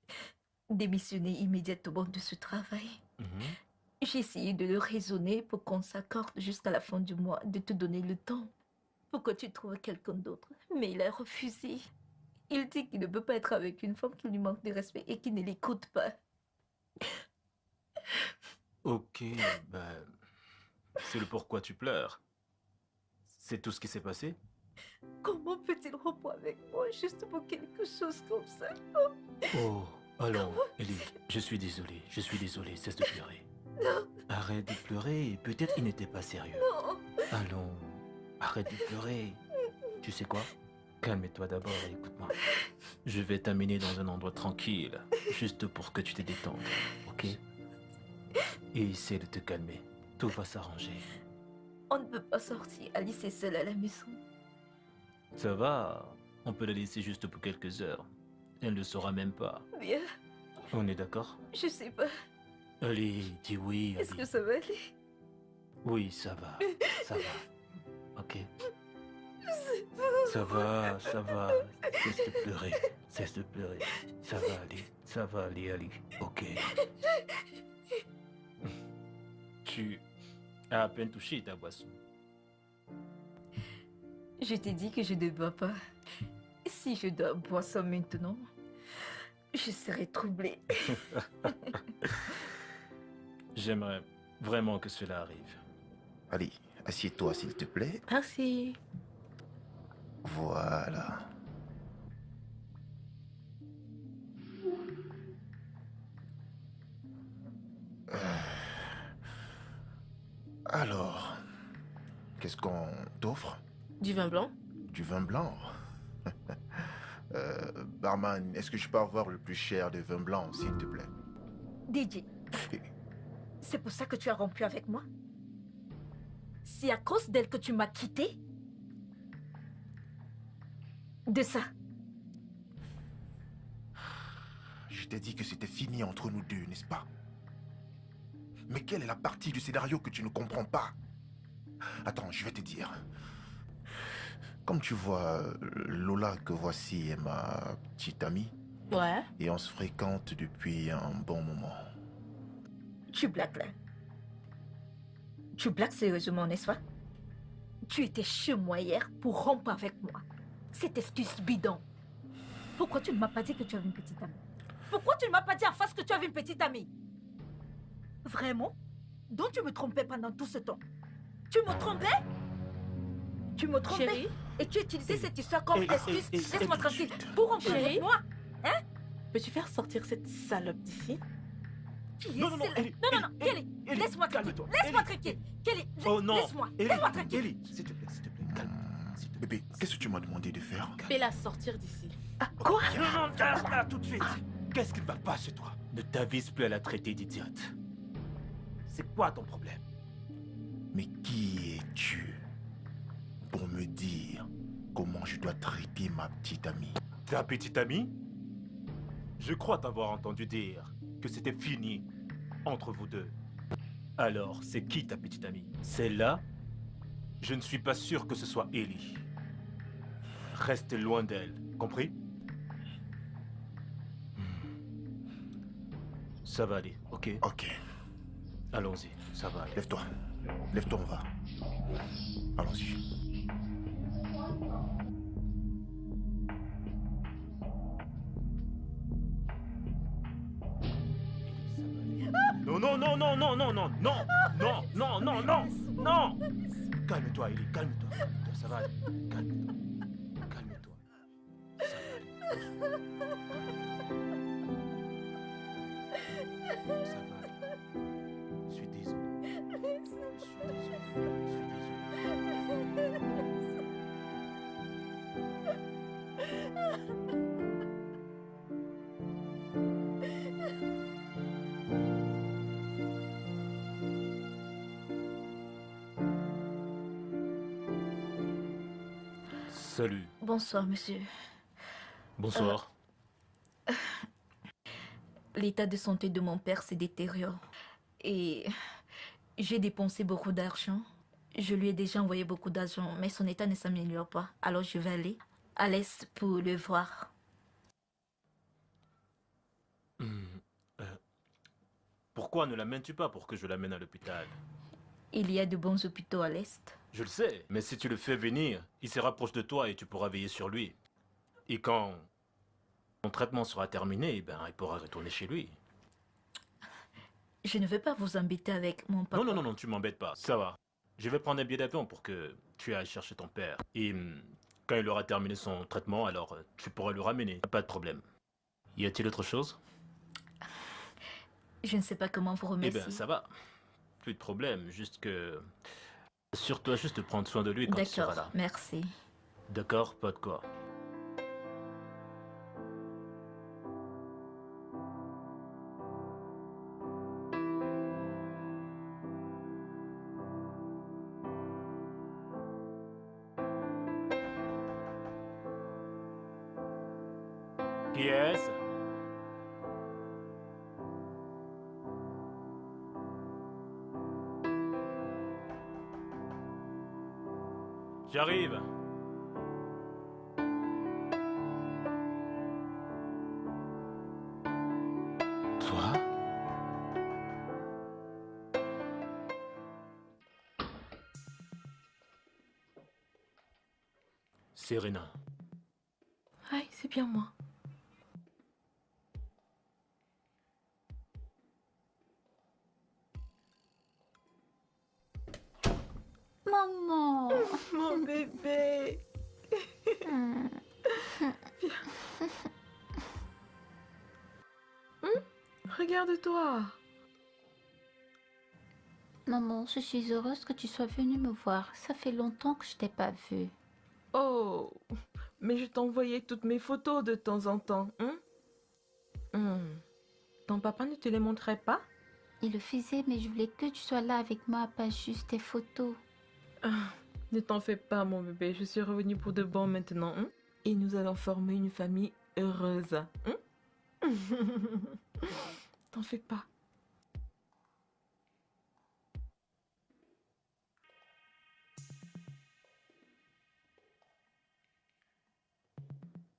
démissionner immédiatement de ce travail. Mhm. J'ai essayé de le raisonner pour qu'on s'accorde jusqu'à la fin du mois, de te donner le temps pour que tu trouves quelqu'un d'autre. Mais il a refusé. Il dit qu'il ne peut pas être avec une femme qui lui manque de respect et qui ne l'écoute pas. Ok, ben, c'est le pourquoi tu pleures. C'est tout ce qui s'est passé? Comment peut-il rompre avec moi juste pour quelque chose comme ça? Oh, allons, Ellie, je suis désolé, cesse de pleurer. Non, Arrête de pleurer, peut-être il n'était pas sérieux. non. Allons, arrête de pleurer. Tu sais quoi? Calme-toi d'abord et écoute-moi. Je vais t'amener dans un endroit tranquille, juste pour que tu te détendes, ok? Et essaie de te calmer, tout va s'arranger. On ne peut pas sortir. Alice est seule à la maison. Ça va, on peut la laisser juste pour quelques heures. Elle ne le saura même pas. Bien, On est d'accord? je sais pas. Allez, dis oui, Est-ce que Ali. ça va aller? Oui, ça va, ok? Ça va, cesse de pleurer. Ça va aller, Ali, ok? Tu as à peine touché ta boisson. Je t'ai dit que je ne bois pas. Si je dois boire ça maintenant, je serai troublée. J'aimerais vraiment que cela arrive. Allez, assieds-toi s'il te plaît. Merci. Voilà. Alors, qu'est-ce qu'on t'offre? Du vin blanc? Du vin blanc? Barman, est-ce que je peux avoir le plus cher des vins blancs, s'il te plaît? DJ, c'est pour ça que tu as rompu avec moi? C'est à cause d'elle que tu m'as quitté? De ça? Je t'ai dit que c'était fini entre nous deux, n'est-ce pas? Mais quelle est la partie du scénario que tu ne comprends pas? Attends, je vais te dire. Comme tu vois, Lola que voici est ma petite amie Ouais. et on se fréquente depuis un bon moment. Tu blagues là. Tu blagues sérieusement, n'est-ce pas? Tu étais chez moi hier pour rompre avec moi. Cette excuse bidon. Pourquoi tu ne m'as pas dit que tu avais une petite amie? Pourquoi tu ne m'as pas dit en face que tu avais une petite amie? Vraiment? Donc tu me trompais pendant tout ce temps? Tu me trompais? Tu me trompais? Chérie, Et tu utilisais cette histoire comme Hey, excuse, hey, hey, laisse-moi hey, tranquille, chut. pour rompre Chérie. avec moi? peux-tu faire sortir cette salope d'ici? Qui est Non, non, non, celle-là? Ellie, Non, non, non, Ellie, Kelly, Ellie, laisse-moi tranquille, calme-toi. laisse-moi Ellie, tranquille. Kelly, Oh non, laisse-moi, Ellie, laisse-moi tranquille. Ellie, s'il te plaît, calme. S'il te plaît. Bébé, qu'est-ce que tu m'as demandé de faire? Fais-la sortir d'ici. Ah, quoi? Non, non, là, tout de suite. Qu'est-ce qui ne va pas chez toi? Ne t'avise plus à la traiter d'idiote. C'est quoi ton problème? Mais qui es-tu pour me dire comment je dois traiter ma petite amie? Ta petite amie? Je crois t'avoir entendu dire que c'était fini entre vous deux. Alors, c'est qui ta petite amie? Celle-là? Je ne suis pas sûr que ce soit Ellie. Reste loin d'elle, compris? Ça va aller, ok? Ok, Allons-y, ça va aller. lève-toi. Lève-toi, on va. Allons-y. non, non, non, non, non, non, non, non, non, non, non. Calme-toi, Ellie, calme-toi. Calme-toi, ça va aller. Calme-toi. Calme-toi. Ça va aller. Ça va aller. Je suis désolé. Je suis désolé. Je suis désolé. Salut. Bonsoir, monsieur. Bonsoir. L'état de santé de mon père se détériore. Et j'ai dépensé beaucoup d'argent. Je lui ai déjà envoyé beaucoup d'argent, mais son état ne s'améliore pas. Alors je vais aller à l'est pour le voir. Pourquoi ne l'amènes-tu pas pour que je l'amène à l'hôpital? Il y a de bons hôpitaux à l'est. Je le sais, mais si tu le fais venir, il se rapproche de toi et tu pourras veiller sur lui. Et quand son traitement sera terminé, ben, il pourra retourner chez lui. Je ne veux pas vous embêter avec mon papa. Non, non, non, non, tu m'embêtes pas. Ça va. Je vais prendre un billet d'avion pour que tu ailles chercher ton père. Et quand il aura terminé son traitement, alors tu pourras le ramener. Pas de problème. Y a-t-il autre chose? Je ne sais pas comment vous Eh remercier. ben, ça va. Plus de problème. Juste que... Assure-toi juste de prendre soin de lui quand il sera D'accord, là. merci. D'accord, pas de quoi. Qui est-ce? J'arrive. Toi? Serena. Aïe, c'est bien moi. Maman. Mon bébé. Hmm. Regarde-toi. Maman, je suis heureuse que tu sois venue me voir. Ça fait longtemps que je t'ai pas vue. Oh, mais je t'envoyais toutes mes photos de temps en temps. Ton papa ne te les montrait pas? Il le faisait, mais je voulais que tu sois là avec moi, pas juste tes photos. Ah, ne t'en fais pas, mon bébé. Je suis revenue pour de bon maintenant. Et nous allons former une famille heureuse. T'en fais pas.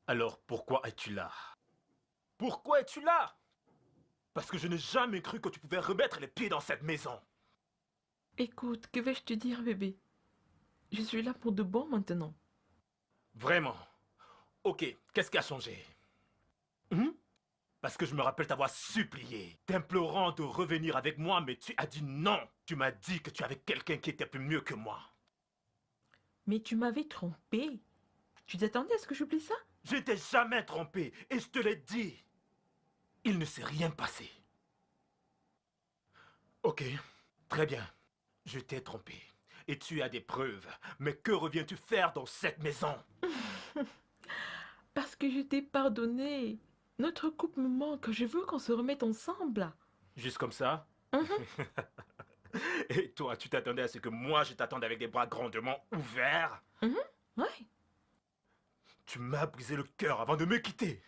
Alors pourquoi es-tu là? Pourquoi es-tu là? Parce que je n'ai jamais cru que tu pouvais remettre les pieds dans cette maison. Écoute, que vais-je te dire, bébé? Je suis là pour de bon maintenant. Vraiment? Ok, qu'est-ce qui a changé? Parce que je me rappelle t'avoir supplié, t'implorant de revenir avec moi, mais tu as dit non. Tu m'as dit que tu avais quelqu'un qui était plus mieux que moi. Mais tu m'avais trompé. Tu t'attendais à ce que j'oublie ça? Je ne t'ai jamais trompé, et je te l'ai dit. Il ne s'est rien passé. Ok, très bien. Je t'ai trompé. Et tu as des preuves. Mais que reviens-tu faire dans cette maison? Parce que je t'ai pardonné. Notre couple me manque. Je veux qu'on se remette ensemble. Juste comme ça? Et toi, tu t'attendais à ce que moi je t'attende avec des bras grandement ouverts? Ouais. Tu m'as brisé le cœur avant de me quitter.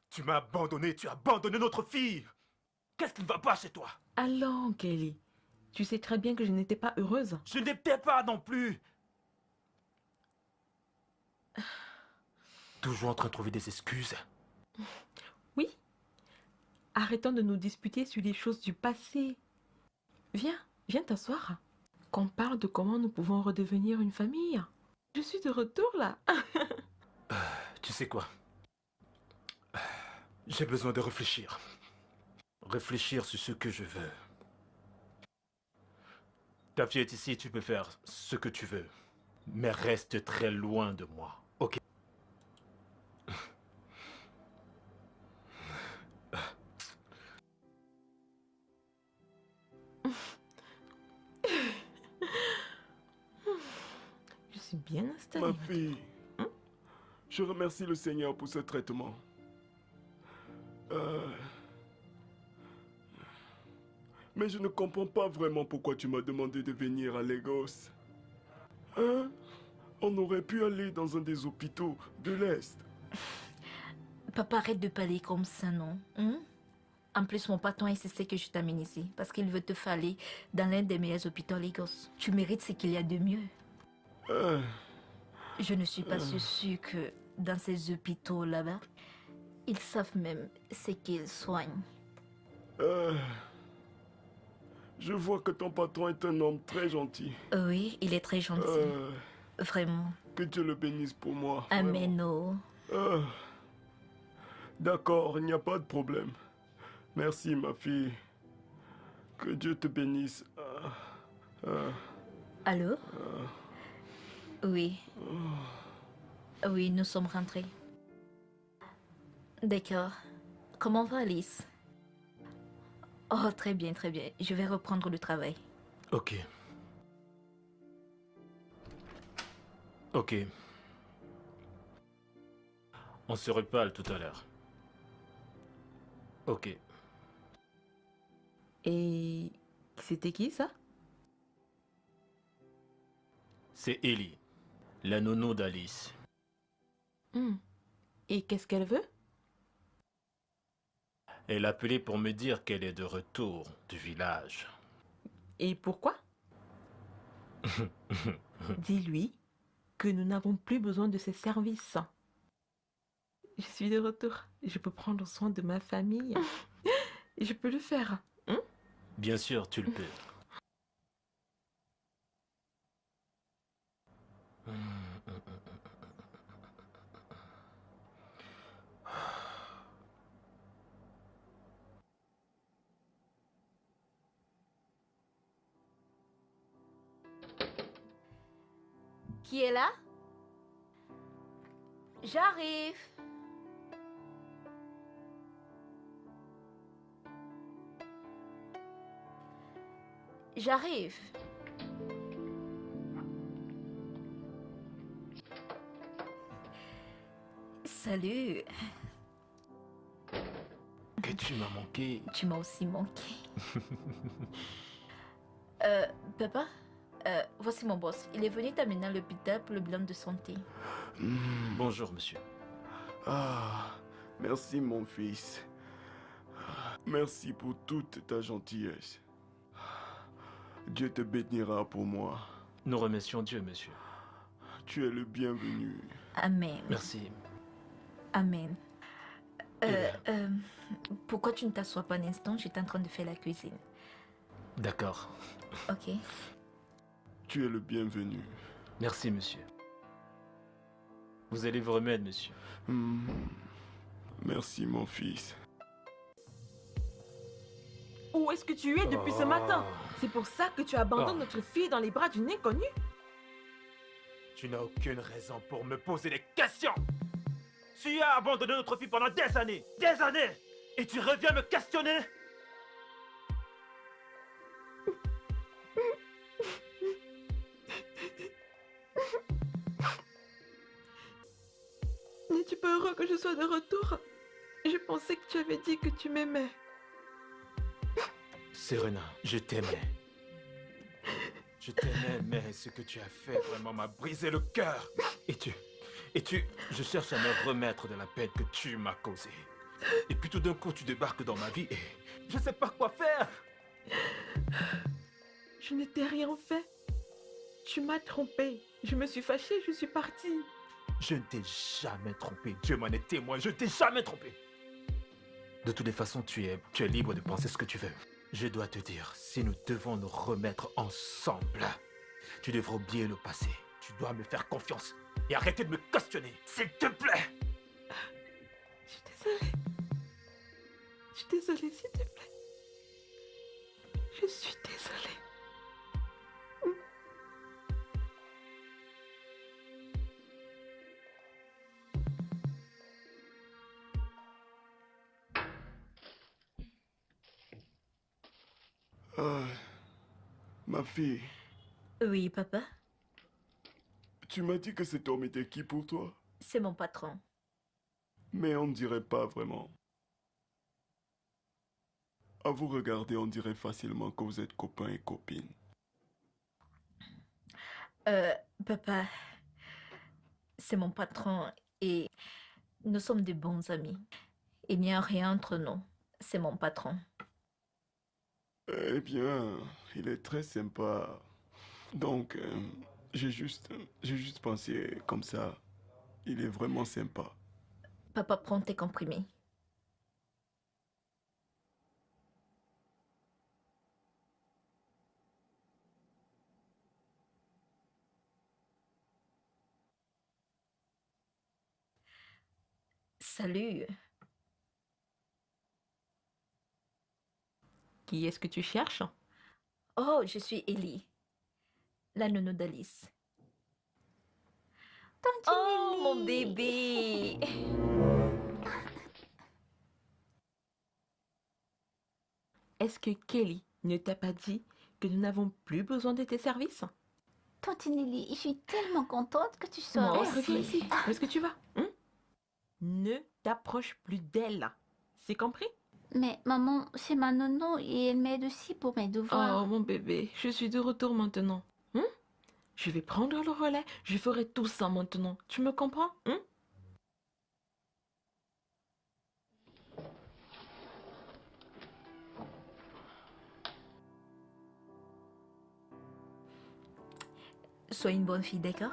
Tu m'as abandonné, tu as abandonné notre fille. Qu'est-ce qui ne va pas chez toi? Allons, Kelly. Tu sais très bien que je n'étais pas heureuse. Je n'étais pas non plus. Toujours en train de trouver des excuses. Oui. Arrêtons de nous disputer sur les choses du passé. Viens t'asseoir. Qu'on parle de comment nous pouvons redevenir une famille. Je suis de retour là. Tu sais quoi? J'ai besoin de réfléchir. Réfléchir sur ce que je veux. Ta fille est ici, tu peux faire ce que tu veux. Mais reste très loin de moi, ok? Je suis bien installée. Ma fille, je remercie le Seigneur pour ce traitement. Mais je ne comprends pas vraiment pourquoi tu m'as demandé de venir à Lagos. Hein? On aurait pu aller dans un des hôpitaux de l'Est. Papa, arrête de parler comme ça, non? En plus, mon patron insistait que je t'amène ici parce qu'il veut te faire aller dans l'un des meilleurs hôpitaux à Lagos. Tu mérites ce qu'il y a de mieux. Je ne suis pas sûre que dans ces hôpitaux là-bas, ils savent même ce qu'ils soignent. Je vois que ton patron est un homme très gentil. Oui, il est très gentil. Vraiment. Que Dieu le bénisse pour moi. Amen. Oh. D'accord, il n'y a pas de problème. Merci, ma fille. Que Dieu te bénisse. Allô? Oui. Oui, nous sommes rentrés. D'accord. Comment va Alice? Oh, très bien, très bien. Je vais reprendre le travail. Ok. Ok. On se reparle tout à l'heure. Ok. Et c'était qui ça? C'est Ellie, la nounou d'Alice. Et qu'est-ce qu'elle veut? Elle a appelé pour me dire qu'elle est de retour du village. Et pourquoi? Dis-lui que nous n'avons plus besoin de ses services. Je suis de retour. Je peux prendre soin de ma famille. Je peux le faire. Bien sûr, tu le peux. Qui est là? J'arrive. J'arrive. Salut. Que tu m'as manqué. Tu m'as aussi manqué. Papa, voici mon boss. Il est venu t'amener à l'hôpital pour le bilan de santé. Bonjour, monsieur. Merci, mon fils. Merci pour toute ta gentillesse. Dieu te bénira pour moi. Nous remercions Dieu, monsieur. Tu es le bienvenu. Amen. Merci. Amen. Pourquoi tu ne t'assois pas un instant? J'étais en train de faire la cuisine. D'accord. Ok. Tu es le bienvenu. Merci, monsieur. Vous allez vous remettre, monsieur. Merci, mon fils. Où est-ce que tu es depuis ce matin? C'est pour ça que tu abandonnes notre fille dans les bras d'une inconnue? Tu n'as aucune raison pour me poser des questions. Tu as abandonné notre fille pendant des années, et tu reviens me questionner. N'es-tu pas heureux que je sois de retour? Je pensais que tu avais dit que tu m'aimais. Serena, je t'aimais. Je t'aimais, mais ce que tu as fait vraiment m'a brisé le cœur. Je cherche à me remettre de la peine que tu m'as causée. Et puis tout d'un coup, tu débarques dans ma vie et je sais pas quoi faire. Je ne t'ai rien fait. Tu m'as trompé. Je me suis fâchée, je suis partie. Je ne t'ai jamais trompé. Dieu m'en est témoin. Je ne t'ai jamais trompé. De toutes les façons, tu es libre de penser ce que tu veux. Je dois te dire, si nous devons nous remettre ensemble, tu devras oublier le passé. Tu dois me faire confiance et arrêter de me questionner, s'il te plaît. Je suis désolée. Je suis désolée, s'il te plaît. Je suis désolée. Ma fille, Oui, papa, tu m'as dit que cet homme était qui pour toi? c'est mon patron. Mais on ne dirait pas vraiment. À vous regarder, on dirait facilement que vous êtes copains et copines. Euh, Papa, c'est mon patron et nous sommes de bons amis. Il n'y a rien entre nous. C'est mon patron. Eh bien, il est très sympa. Donc, j'ai juste pensé comme ça. Il est vraiment sympa. Papa, prends tes comprimés. Salut. Qui est-ce que tu cherches? Oh, je suis Ellie, la nounou d'Alice. Tante Oh, Nelly. mon bébé. Est-ce que Kelly ne t'a pas dit que nous n'avons plus besoin de tes services? Tante Nelly, je suis tellement contente que tu sois Moi Hé, aussi. reviens ici. Où est-ce que tu vas? Ne t'approche plus d'elle. C'est compris? Mais maman, c'est ma nono et elle m'aide aussi pour mes devoirs. Oh, mon bébé, je suis de retour maintenant. Je vais prendre le relais. Je ferai tout ça maintenant. Tu me comprends? Sois une bonne fille, d'accord?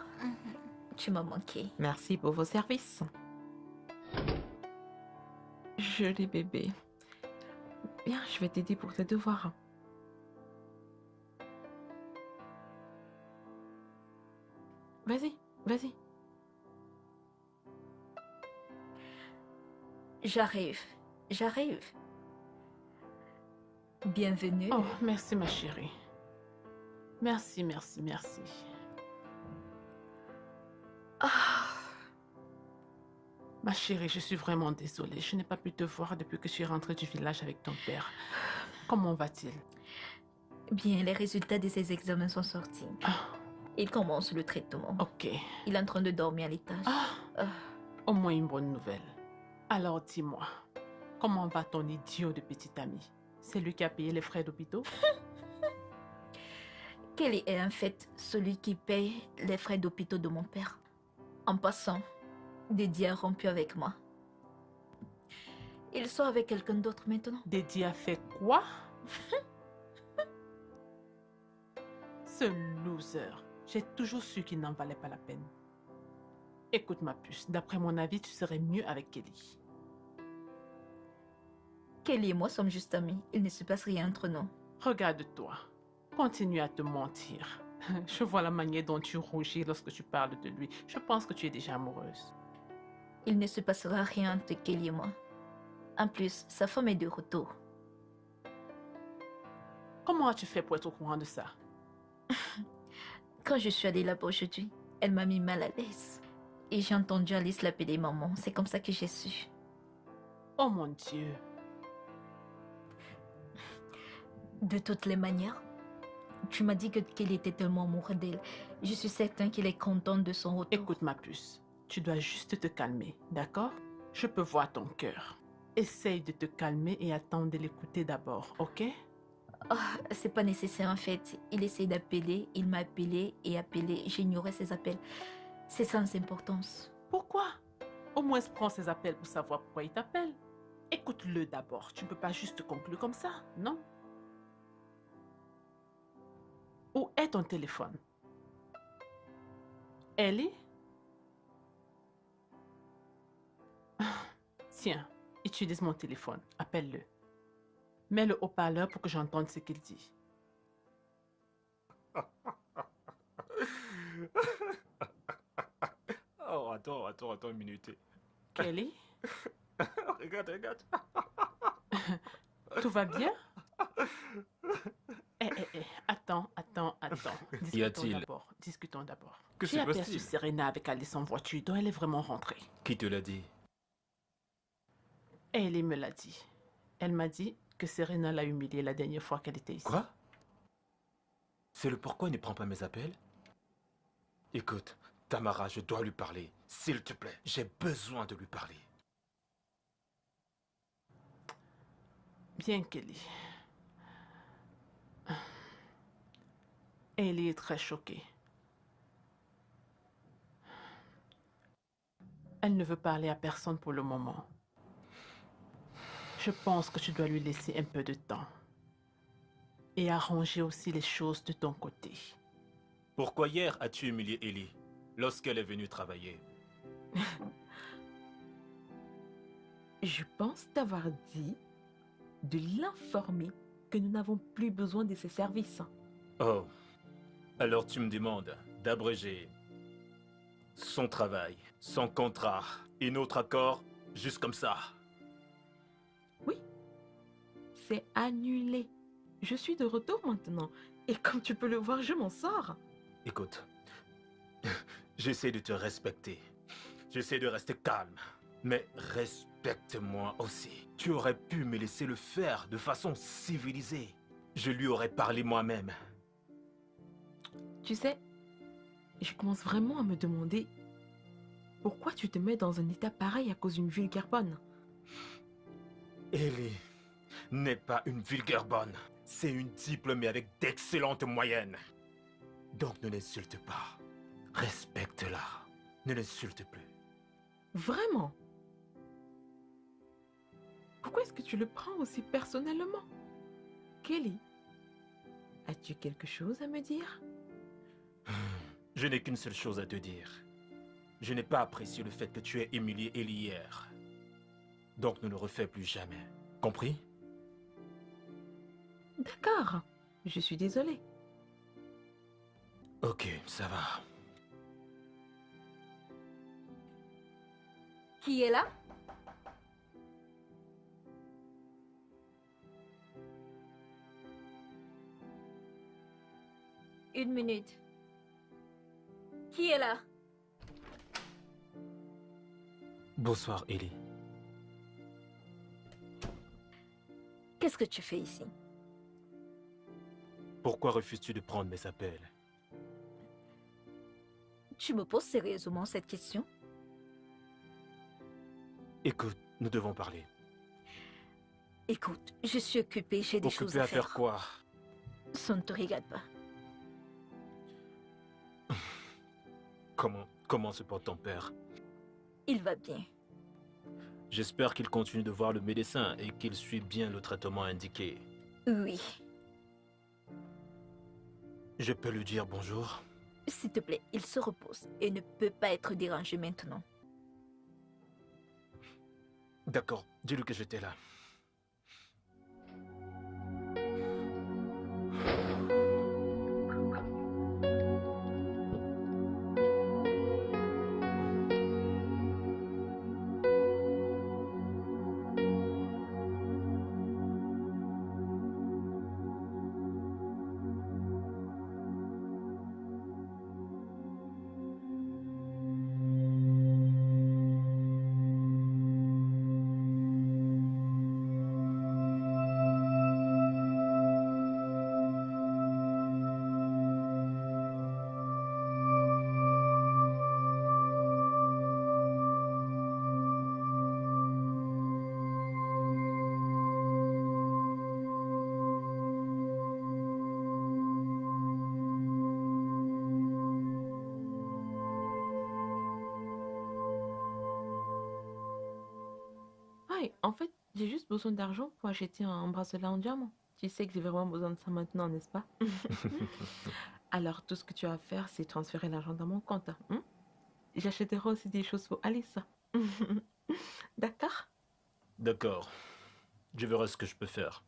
Tu m'as manqué. Merci pour vos services. Joli bébé. Viens, je vais t'aider pour tes devoirs. Vas-y, vas-y. J'arrive. J'arrive. Bienvenue. Oh, merci ma chérie. Merci, merci, merci. Ah, Ma chérie, je suis vraiment désolée. Je n'ai pas pu te voir depuis que tu es rentrée du village avec ton père. Comment va-t-il? bien, les résultats de ses examens sont sortis. Ah, Il commence le traitement. ok. Il est en train de dormir à l'étage. Ah, au moins une bonne nouvelle. Alors dis-moi, comment va ton idiot de petit ami? C'est lui qui a payé les frais d'hôpital? Kelly est en fait celui qui paye les frais d'hôpital de mon père. En passant, Dédi a rompu avec moi. Il sort avec quelqu'un d'autre maintenant. Dédi a fait quoi? Ce loser. J'ai toujours su qu'il n'en valait pas la peine. Écoute ma puce, d'après mon avis, tu serais mieux avec Kelly. Kelly et moi sommes juste amis. Il ne se passe rien entre nous. Regarde-toi. Continue à te mentir. Je vois la manière dont tu rougis lorsque tu parles de lui. Je pense que tu es déjà amoureuse. Il ne se passera rien entre Kelly et moi. En plus, sa femme est de retour. Comment as-tu fait pour être au courant de ça? Quand je suis allée là-bas aujourd'hui, elle m'a mis mal à l'aise. Et j'ai entendu Alice l'appeler maman. C'est comme ça que j'ai su. Oh mon Dieu. De toutes les manières, tu m'as dit que Kelly était tellement amoureux d'elle. Je suis certain qu'il est content de son retour. Écoute ma puce, tu dois juste te calmer, d'accord? Je peux voir ton cœur. Essaye de te calmer et attends de l'écouter d'abord, ok? Ah, c'est pas nécessaire en fait. Il essaie d'appeler, il m'a appelé et appelé. J'ignorais ses appels. C'est sans importance. Pourquoi? Au moins prends ses appels pour savoir pourquoi il t'appelle. Écoute-le d'abord. Tu ne peux pas juste conclure comme ça, non? Où est ton téléphone? Ellie? Tiens, utilise mon téléphone. Appelle-le. Mets le haut-parleur pour que j'entende ce qu'il dit. Oh, attends une minute. Kelly? Regarde. Tout va bien? Attends. Qu'y a-t-il? Discutons d'abord. Que J'ai se aperçu passe-t-il? Serena avec Alice en voiture, dont elle est vraiment rentrée. Qui te l'a dit? Ellie me l'a dit. Elle m'a dit que Serena l'a humiliée la dernière fois qu'elle était ici. Quoi? C'est le pourquoi il ne prend pas mes appels? Écoute, Tamara, je dois lui parler. S'il te plaît, j'ai besoin de lui parler. Bien, Kelly. Ellie est très choquée. Elle ne veut parler à personne pour le moment. Je pense que tu dois lui laisser un peu de temps. Et arranger aussi les choses de ton côté. Pourquoi hier as-tu humilié Ellie lorsqu'elle est venue travailler? Je pense t'avoir dit de l'informer que nous n'avons plus besoin de ses services. Oh, alors tu me demandes d'abréger son travail, son contrat et notre accord juste comme ça. Oui, c'est annulé. Je suis de retour maintenant. Et comme tu peux le voir, je m'en sors. Écoute, j'essaie de te respecter. J'essaie de rester calme. Mais respecte-moi aussi. Tu aurais pu me laisser le faire de façon civilisée. Je lui aurais parlé moi-même. Tu sais, je commence vraiment à me demander pourquoi tu te mets dans un état pareil à cause d'une vulgaire bonne. Ellie n'est pas une vulgaire bonne. C'est une diplômée avec d'excellentes moyennes. Donc ne l'insulte pas. Respecte-la. Ne l'insulte plus. Vraiment? Pourquoi est-ce que tu le prends aussi personnellement? Kelly, as-tu quelque chose à me dire? Je n'ai qu'une seule chose à te dire. Je n'ai pas apprécié le fait que tu aies humilié Ellie hier. Donc ne le refais plus jamais. Compris? D'accord, je suis désolée. Ok, ça va. Qui est là? Une minute. Qui est là? Bonsoir, Ellie. Qu'est-ce que tu fais ici? Pourquoi refuses-tu de prendre mes appels? Tu me poses sérieusement cette question? Écoute, nous devons parler. Écoute, je suis occupée, j'ai des choses Occupé à à faire faire. quoi? Ça ne te regarde pas. Comment se porte ton père? Il va bien. J'espère qu'il continue de voir le médecin et qu'il suit bien le traitement indiqué. Oui. Je peux lui dire bonjour? S'il te plaît, il se repose et ne peut pas être dérangé maintenant. D'accord, dis-lui que j'étais là. Ouais, en fait, j'ai juste besoin d'argent pour acheter un bracelet en diamant. Tu sais que j'ai vraiment besoin de ça maintenant, n'est-ce pas? Alors, tout ce que tu as à faire, c'est transférer l'argent dans mon compte. Hein? J'achèterai aussi des choses pour Alice. D'accord? D'accord. Je verrai ce que je peux faire.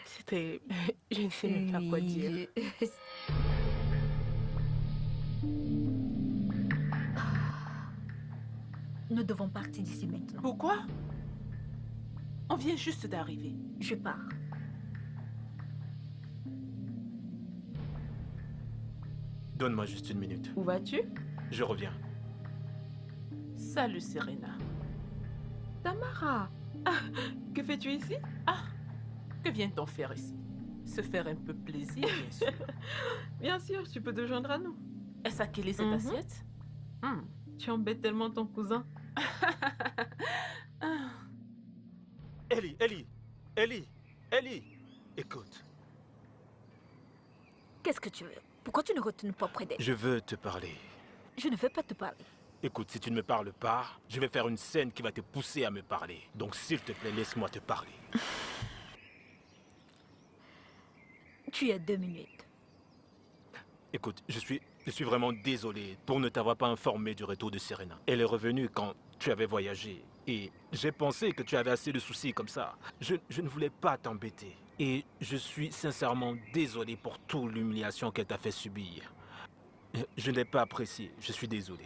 C'était... Je ne sais même pas quoi dire. Nous devons partir d'ici maintenant. Pourquoi? On vient juste d'arriver. Je pars. Donne-moi juste une minute. Où vas-tu? Je reviens. Salut, Serena. Tamara! Ah, que fais-tu ici? Ah, Que vient-on faire ici? Se faire un peu plaisir, bien sûr. Bien sûr, tu peux te joindre à nous. Est-ce à Kelly cette Mhm. assiette? Hmm. Tu embêtes tellement ton cousin. Ah. Ellie, Ellie, Ellie, Ellie. Écoute, Qu'est-ce que tu veux? Pourquoi tu ne retournes pas près d'elle? je veux te parler. Je ne veux pas te parler. Écoute, si tu ne me parles pas, je vais faire une scène qui va te pousser à me parler. Donc s'il te plaît, laisse-moi te parler. Tu as 2 minutes. Écoute, je suis vraiment désolé pour ne t'avoir pas informé du retour de Serena. Elle est revenue quand tu avais voyagé. Et j'ai pensé que tu avais assez de soucis comme ça. Je ne voulais pas t'embêter. Et je suis sincèrement désolé pour toute l'humiliation qu'elle t'a fait subir. Je ne l'ai pas apprécié. Je suis désolé.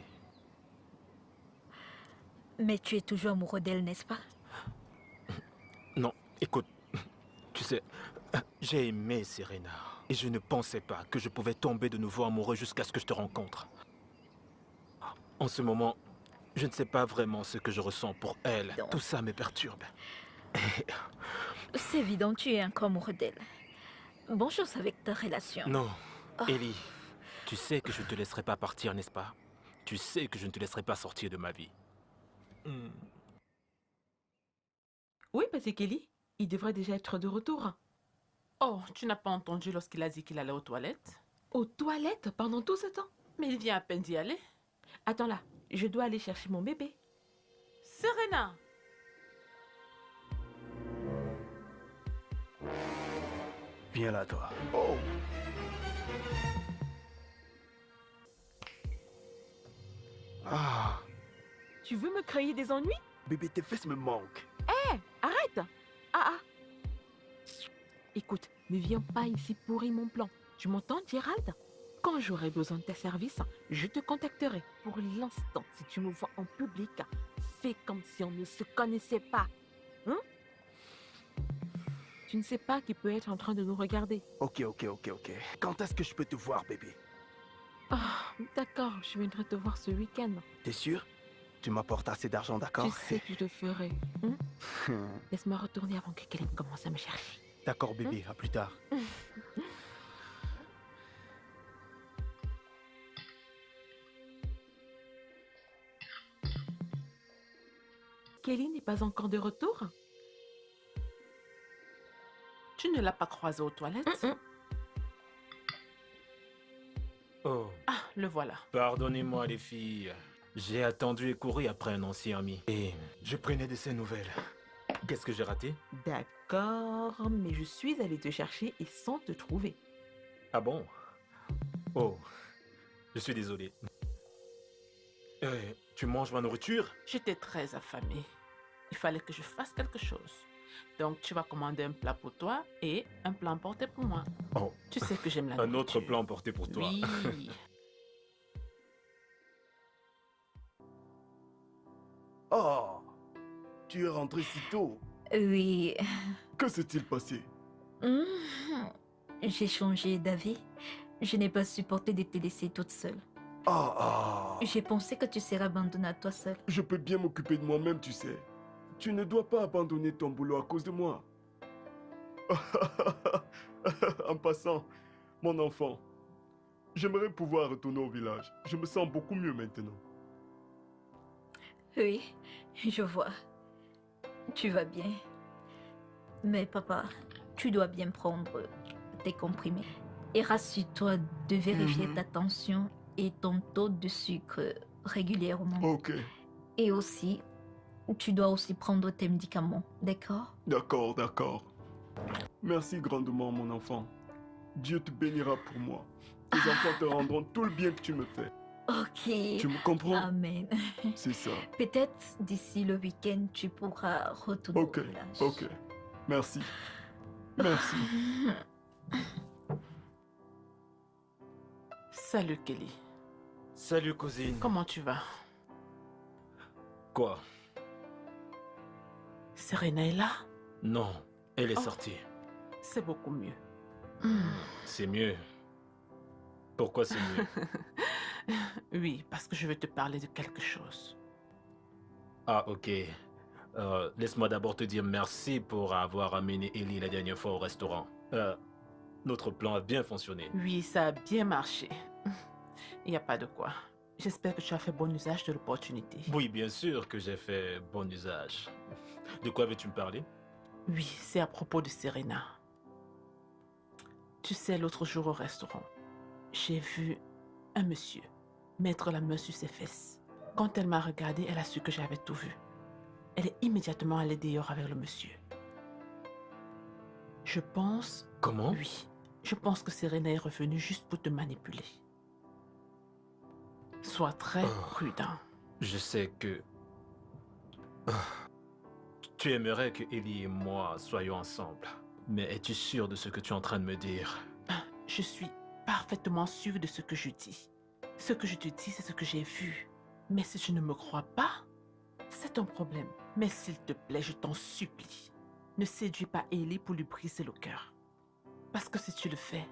Mais tu es toujours amoureux d'elle, n'est-ce pas? Non, écoute, tu sais, j'ai aimé Serena. Et je ne pensais pas que je pouvais tomber de nouveau amoureux jusqu'à ce que je te rencontre. En ce moment, je ne sais pas vraiment ce que je ressens pour elle. Non. Tout ça me perturbe. C'est évident, tu es encore amoureux d'elle. Bonne chance avec ta relation. Non, Oh. Ellie, tu sais que je ne te laisserai pas partir, n'est-ce pas? Tu sais que je ne te laisserai pas sortir de ma vie. Oui, parce que Kelly, il devrait déjà être de retour. Oh, tu n'as pas entendu lorsqu'il a dit qu'il allait aux toilettes? Aux toilettes pendant tout ce temps. Mais il vient à peine d'y aller. Attends là, je dois aller chercher mon bébé. Serena! Viens là, toi. Oh, Ah, Tu veux me créer des ennuis? bébé, tes fesses me manquent. Arrête! Ah. Écoute, ne viens pas ici pourrir mon plan. Tu m'entends, Gérald? Quand j'aurai besoin de tes services, je te contacterai. Pour l'instant, si tu me vois en public, fais comme si on ne se connaissait pas. Hein? Tu ne sais pas qui peut être en train de nous regarder. Ok. Quand est-ce que je peux te voir, bébé? Ah, d'accord, je viendrai te voir ce week-end. T'es sûr? Tu m'apportes assez d'argent, d'accord? Tu sais que je le ferai. Hein? Laisse-moi retourner avant que quelqu'un commence à me chercher. D'accord, bébé, à plus tard. Kelly n'est pas encore de retour? Tu ne l'as pas croisé aux toilettes? Oh, Ah, le voilà. pardonnez-moi les filles. J'ai attendu et couru après un ancien ami. Et je prenais de ses nouvelles. Qu'est-ce que j'ai raté? D'accord, mais je suis allée te chercher et sans te trouver. Ah bon? Oh, je suis désolé. Tu manges ma nourriture? J'étais très affamée. Il fallait que je fasse quelque chose. Donc, tu vas commander un plat pour toi et un plat emporté pour moi. Oh, Tu sais que j'aime la un autre nourriture. plan emporté pour toi. Oui. Ah, tu es rentré si tôt. Oui. Que s'est-il passé? Mhm. J'ai changé d'avis. Je n'ai pas supporté de te laisser toute seule. Ah, J'ai pensé que tu serais abandonnée à toi seule. je peux bien m'occuper de moi-même, tu sais. Tu ne dois pas abandonner ton boulot à cause de moi. En passant, mon enfant, j'aimerais pouvoir retourner au village. Je me sens beaucoup mieux maintenant. Oui, je vois. Tu vas bien. Mais papa, tu dois bien prendre tes comprimés. Et rassure-toi de vérifier ta tension et ton taux de sucre régulièrement. Ok, Et aussi, tu dois aussi prendre tes médicaments, d'accord? d'accord. Merci grandement, mon enfant. Dieu te bénira pour moi. Tes enfants te rendront tout le bien que tu me fais. Ok. Tu me comprends? Amen. C'est ça. Peut-être d'ici le week-end, tu pourras retourner Ok, au village. ok. Merci. Merci. Salut, Kelly. Salut cousine. Comment tu vas? Quoi? Serena est là? Non, elle est Oh. sortie. C'est beaucoup mieux. C'est mieux. Pourquoi c'est mieux? Oui, parce que je veux te parler de quelque chose. Ah, ok. Laisse-moi d'abord te dire merci pour avoir amené Ellie la dernière fois au restaurant. Notre plan a bien fonctionné. Oui, ça a bien marché. Il n'y a pas de quoi. J'espère que tu as fait bon usage de l'opportunité. Oui, bien sûr que j'ai fait bon usage. De quoi veux-tu me parler? Oui, c'est à propos de Serena. Tu sais, l'autre jour au restaurant, j'ai vu un monsieur mettre la main sur ses fesses. Quand elle m'a regardé, elle a su que j'avais tout vu. Elle est immédiatement allée dehors avec le monsieur. Je pense... Comment? Oui, je pense que Serena est revenue juste pour te manipuler. Sois très prudent. Je sais que... Tu aimerais que Ellie et moi soyons ensemble. Mais es-tu sûr de ce que tu es en train de me dire? Je suis parfaitement sûre de ce que je dis. Ce que je te dis, c'est ce que j'ai vu. Mais si tu ne me crois pas, c'est ton problème. Mais s'il te plaît, je t'en supplie, ne séduis pas Ellie pour lui briser le cœur. Parce que si tu le fais,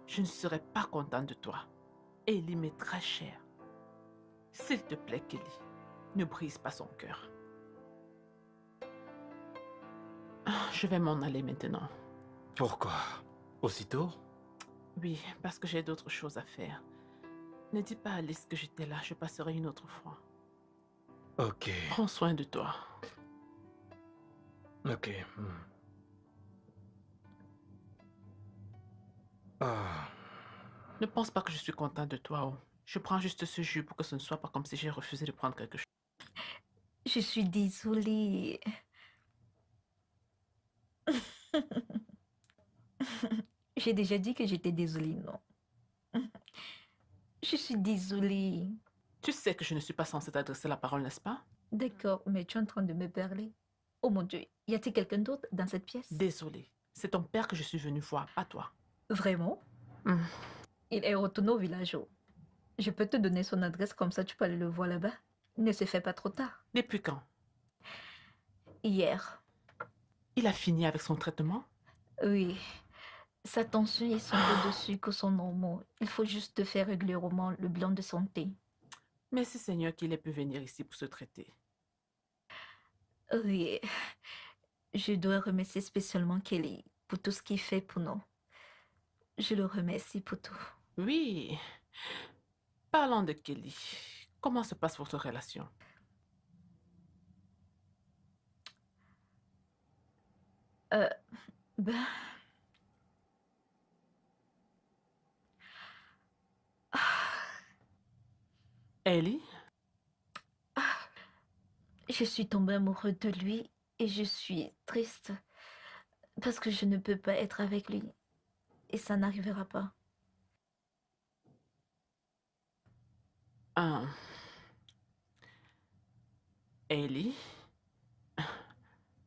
je ne serai pas contente de toi. Ellie m'est très chère. S'il te plaît, Kelly, ne brise pas son cœur. Je vais m'en aller maintenant. Pourquoi? Aussitôt? Oui, parce que j'ai d'autres choses à faire. Ne dis pas à Alice que j'étais là, je passerai une autre fois. Ok. Prends soin de toi. Ok. Ah. Ne pense pas que je suis contente de toi. Oh. Je prends juste ce jus pour que ce ne soit pas comme si j'ai refusé de prendre quelque chose. Je suis désolée. J'ai déjà dit que j'étais désolée, non? Je suis désolée. Tu sais que je ne suis pas censée t'adresser la parole, n'est-ce pas? D'accord, mais tu es en train de me parler. Oh mon Dieu, y a-t-il quelqu'un d'autre dans cette pièce? Désolée. C'est ton père que je suis venue voir, pas toi. Vraiment? Il est retourné au village. Oh. Je peux te donner son adresse, comme ça tu peux aller le voir là-bas. Ne se fait pas trop tard. Depuis quand? Hier. Il a fini avec son traitement? Oui. Sa tension est son taux de sucre sont normaux. Il faut juste faire régulièrement le bilan de santé. Merci Seigneur qu'il ait pu venir ici pour se traiter. Oui. Je dois remercier spécialement Kelly pour tout ce qu'il fait pour nous. Je le remercie pour tout. Oui. Parlons de Kelly. Comment se passe votre relation? Ben... Ellie? Je suis tombée amoureuse de lui et je suis triste parce que je ne peux pas être avec lui et ça n'arrivera pas. Ellie?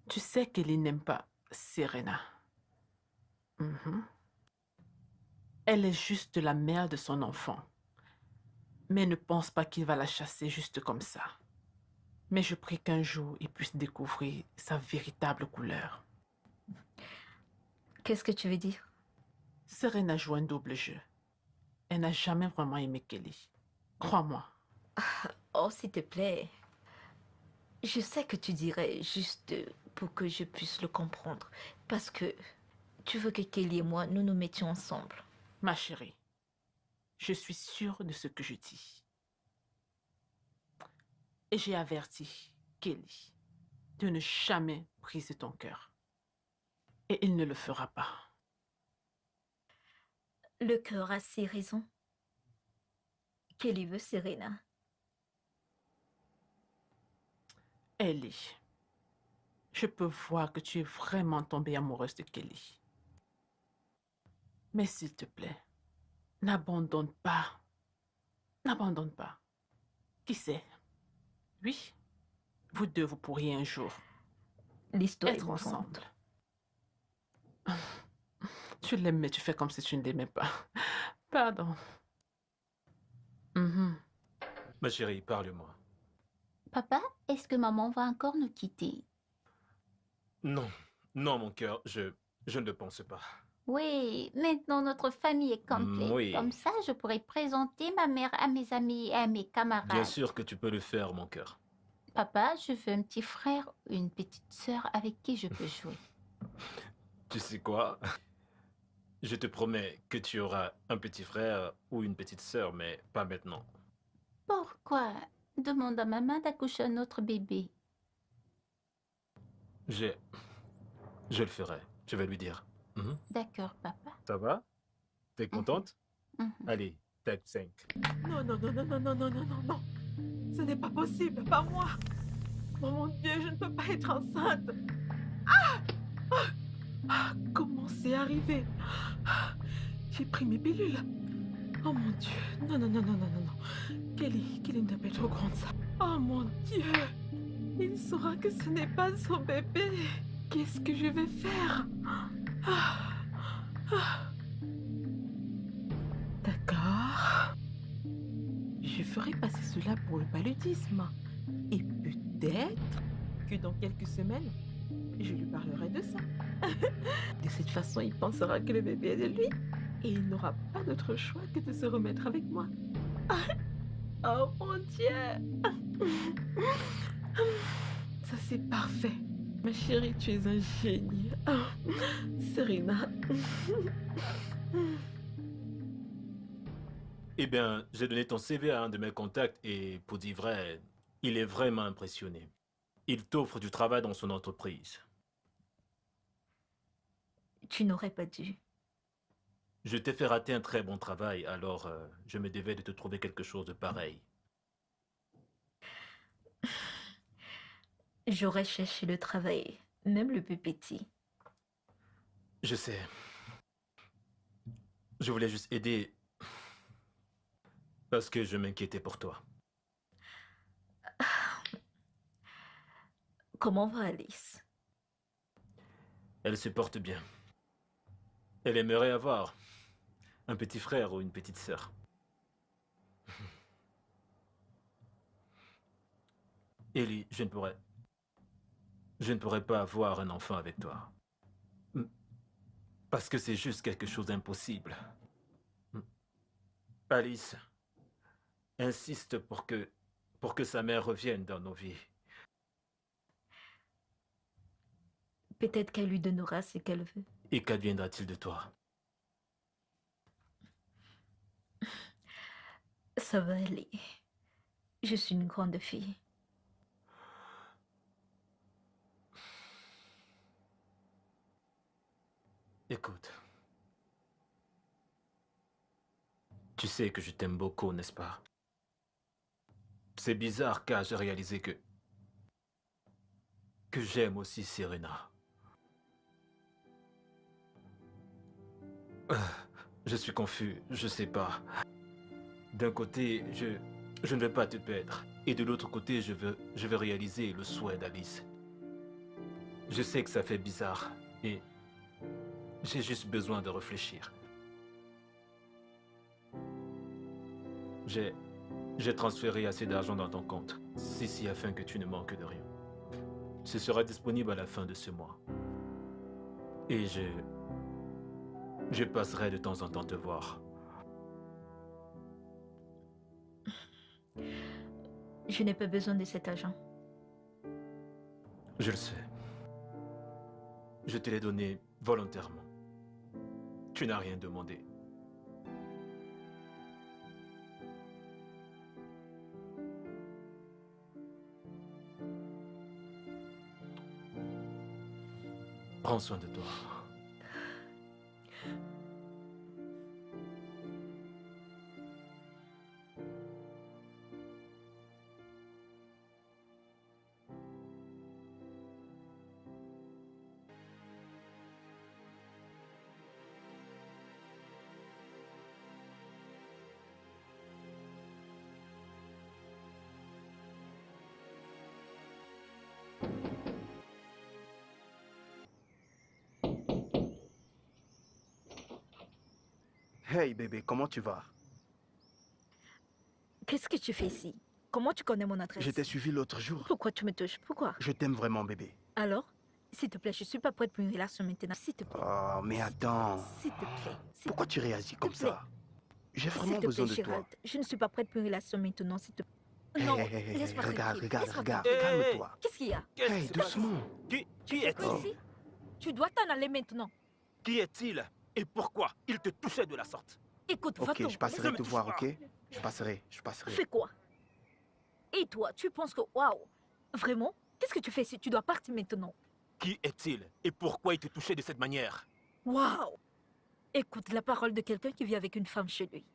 Tu sais qu'Ellie n'aime pas Serena. Elle est juste la mère de son enfant. Mais ne pense pas qu'il va la chasser juste comme ça. Mais je prie qu'un jour, il puisse découvrir sa véritable couleur. Qu'est-ce que tu veux dire? Serena joue un double jeu. Elle n'a jamais vraiment aimé Kelly. Crois-moi. Oh, s'il te plaît. Je sais que tu dirais juste pour que je puisse le comprendre. Parce que tu veux que Kelly et moi, nous nous mettions ensemble. Ma chérie, je suis sûre de ce que je dis. Et j'ai averti Kelly de ne jamais briser ton cœur. Et il ne le fera pas. Le cœur a ses raisons. Kelly veut Serena. Ellie, je peux voir que tu es vraiment tombée amoureuse de Kelly. Mais s'il te plaît, n'abandonne pas. N'abandonne pas. Qui sait? Oui, vous deux, vous pourriez un jour L'histoire être ensemble. Tu l'aimes, mais tu fais comme si tu ne l'aimais pas. Pardon. Ma chérie, parle-moi. Papa, est-ce que maman va encore nous quitter? Non, non, mon cœur, je ne le pense pas. Oui, maintenant notre famille est complète. Oui. Comme ça, je pourrais présenter ma mère à mes amis et à mes camarades. Bien sûr que tu peux le faire, mon cœur. Papa, je veux un petit frère ou une petite sœur avec qui je peux jouer. Tu sais quoi? Je te promets que tu auras un petit frère ou une petite sœur, mais pas maintenant. Pourquoi? Demande à maman d'accoucher un autre bébé. Je le ferai. Je vais lui dire. Mhm. D'accord, papa. Ça va? T'es contente? Mhm. Allez, type 5. Non, non, non, non, non, non, non, non, non, non. Ce n'est pas possible, pas moi. Oh mon Dieu, je ne peux pas être enceinte. Comment c'est arrivé? J'ai pris mes pilules. Oh mon Dieu. Non, non, non, non, non, non, non. Kelly ne peut pas trop grande ça. Oh mon Dieu. Il saura que ce n'est pas son bébé. Qu'est-ce que je vais faire? D'accord. Je ferai passer cela pour le paludisme. Et peut-être que dans quelques semaines, je lui parlerai de ça. De cette façon, il pensera que le bébé est de lui. Et il n'aura pas d'autre choix que de se remettre avec moi. Oh mon Dieu. Ça, c'est parfait. Ma chérie, tu es un génie. Oh, Serena. Eh bien, j'ai donné ton CV à un de mes contacts et pour dire vrai, il est vraiment impressionné. Il t'offre du travail dans son entreprise. Tu n'aurais pas dû. Je t'ai fait rater un très bon travail, alors je me devais de te trouver quelque chose de pareil. J'aurais cherché le travail, même le plus petit. Je sais. Je voulais juste aider parce que je m'inquiétais pour toi. Comment va Alice? Elle se porte bien. Elle aimerait avoir un petit frère ou une petite sœur. Ellie, je ne pourrais pas avoir un enfant avec toi. Parce que c'est juste quelque chose d'impossible. Alice insiste pour que sa mère revienne dans nos vies. Peut-être qu'elle lui donnera ce qu'elle veut. Et qu'adviendra-t-il de toi? Ça va aller. Je suis une grande fille. Écoute. Tu sais que je t'aime beaucoup, n'est-ce pas? C'est bizarre car j'ai réalisé que j'aime aussi Serena. Je suis confus, je sais pas. D'un côté, je ne veux pas te perdre. Et de l'autre côté, je veux réaliser le souhait d'Alice. Je sais que ça fait bizarre et j'ai juste besoin de réfléchir. J'ai transféré assez d'argent dans ton compte, Sissi, afin que tu ne manques de rien. Ce sera disponible à la fin de ce mois. Et je passerai de temps en temps te voir. Je n'ai pas besoin de cet argent. Je le sais. Je te l'ai donné volontairement. Tu n'as rien demandé. Prends soin de toi. Hey bébé, comment tu vas? Qu'est-ce que tu fais ici? Comment tu connais mon adresse? Je t'ai suivi l'autre jour. Pourquoi tu me touches? Pourquoi? Je t'aime vraiment bébé. Alors? S'il te plaît, je suis pas prête pour une relation maintenant. S'il te plaît. Oh, mais attends. S'il te plaît. Pourquoi tu réagis comme plaît. ça? J'ai S'il vraiment te besoin plaît, de toi. Gérald, je ne suis pas prête pour une relation maintenant, s'il te plaît. Non, Hey, laisse-moi regarde, tranquille. regarde, Laisse-moi regarde, tranquille. calme-toi. Qu'est-ce qu'il y a? Qu'est-ce Hey, qui se passe? doucement. Qui Tu fais quoi est-il? ici? Tu dois t'en aller maintenant. Qui est-il? Et pourquoi il te touchait de la sorte? Écoute, Ok, va-t'en. je passerai Ne me te touche voir, pas. ok? Je passerai. Fais quoi? Et toi, tu penses que... Waouh! Vraiment? Qu'est-ce que tu fais ici? Tu dois partir maintenant. Qui est-il? Et pourquoi il te touchait de cette manière? Waouh! Écoute la parole de quelqu'un qui vit avec une femme chez lui.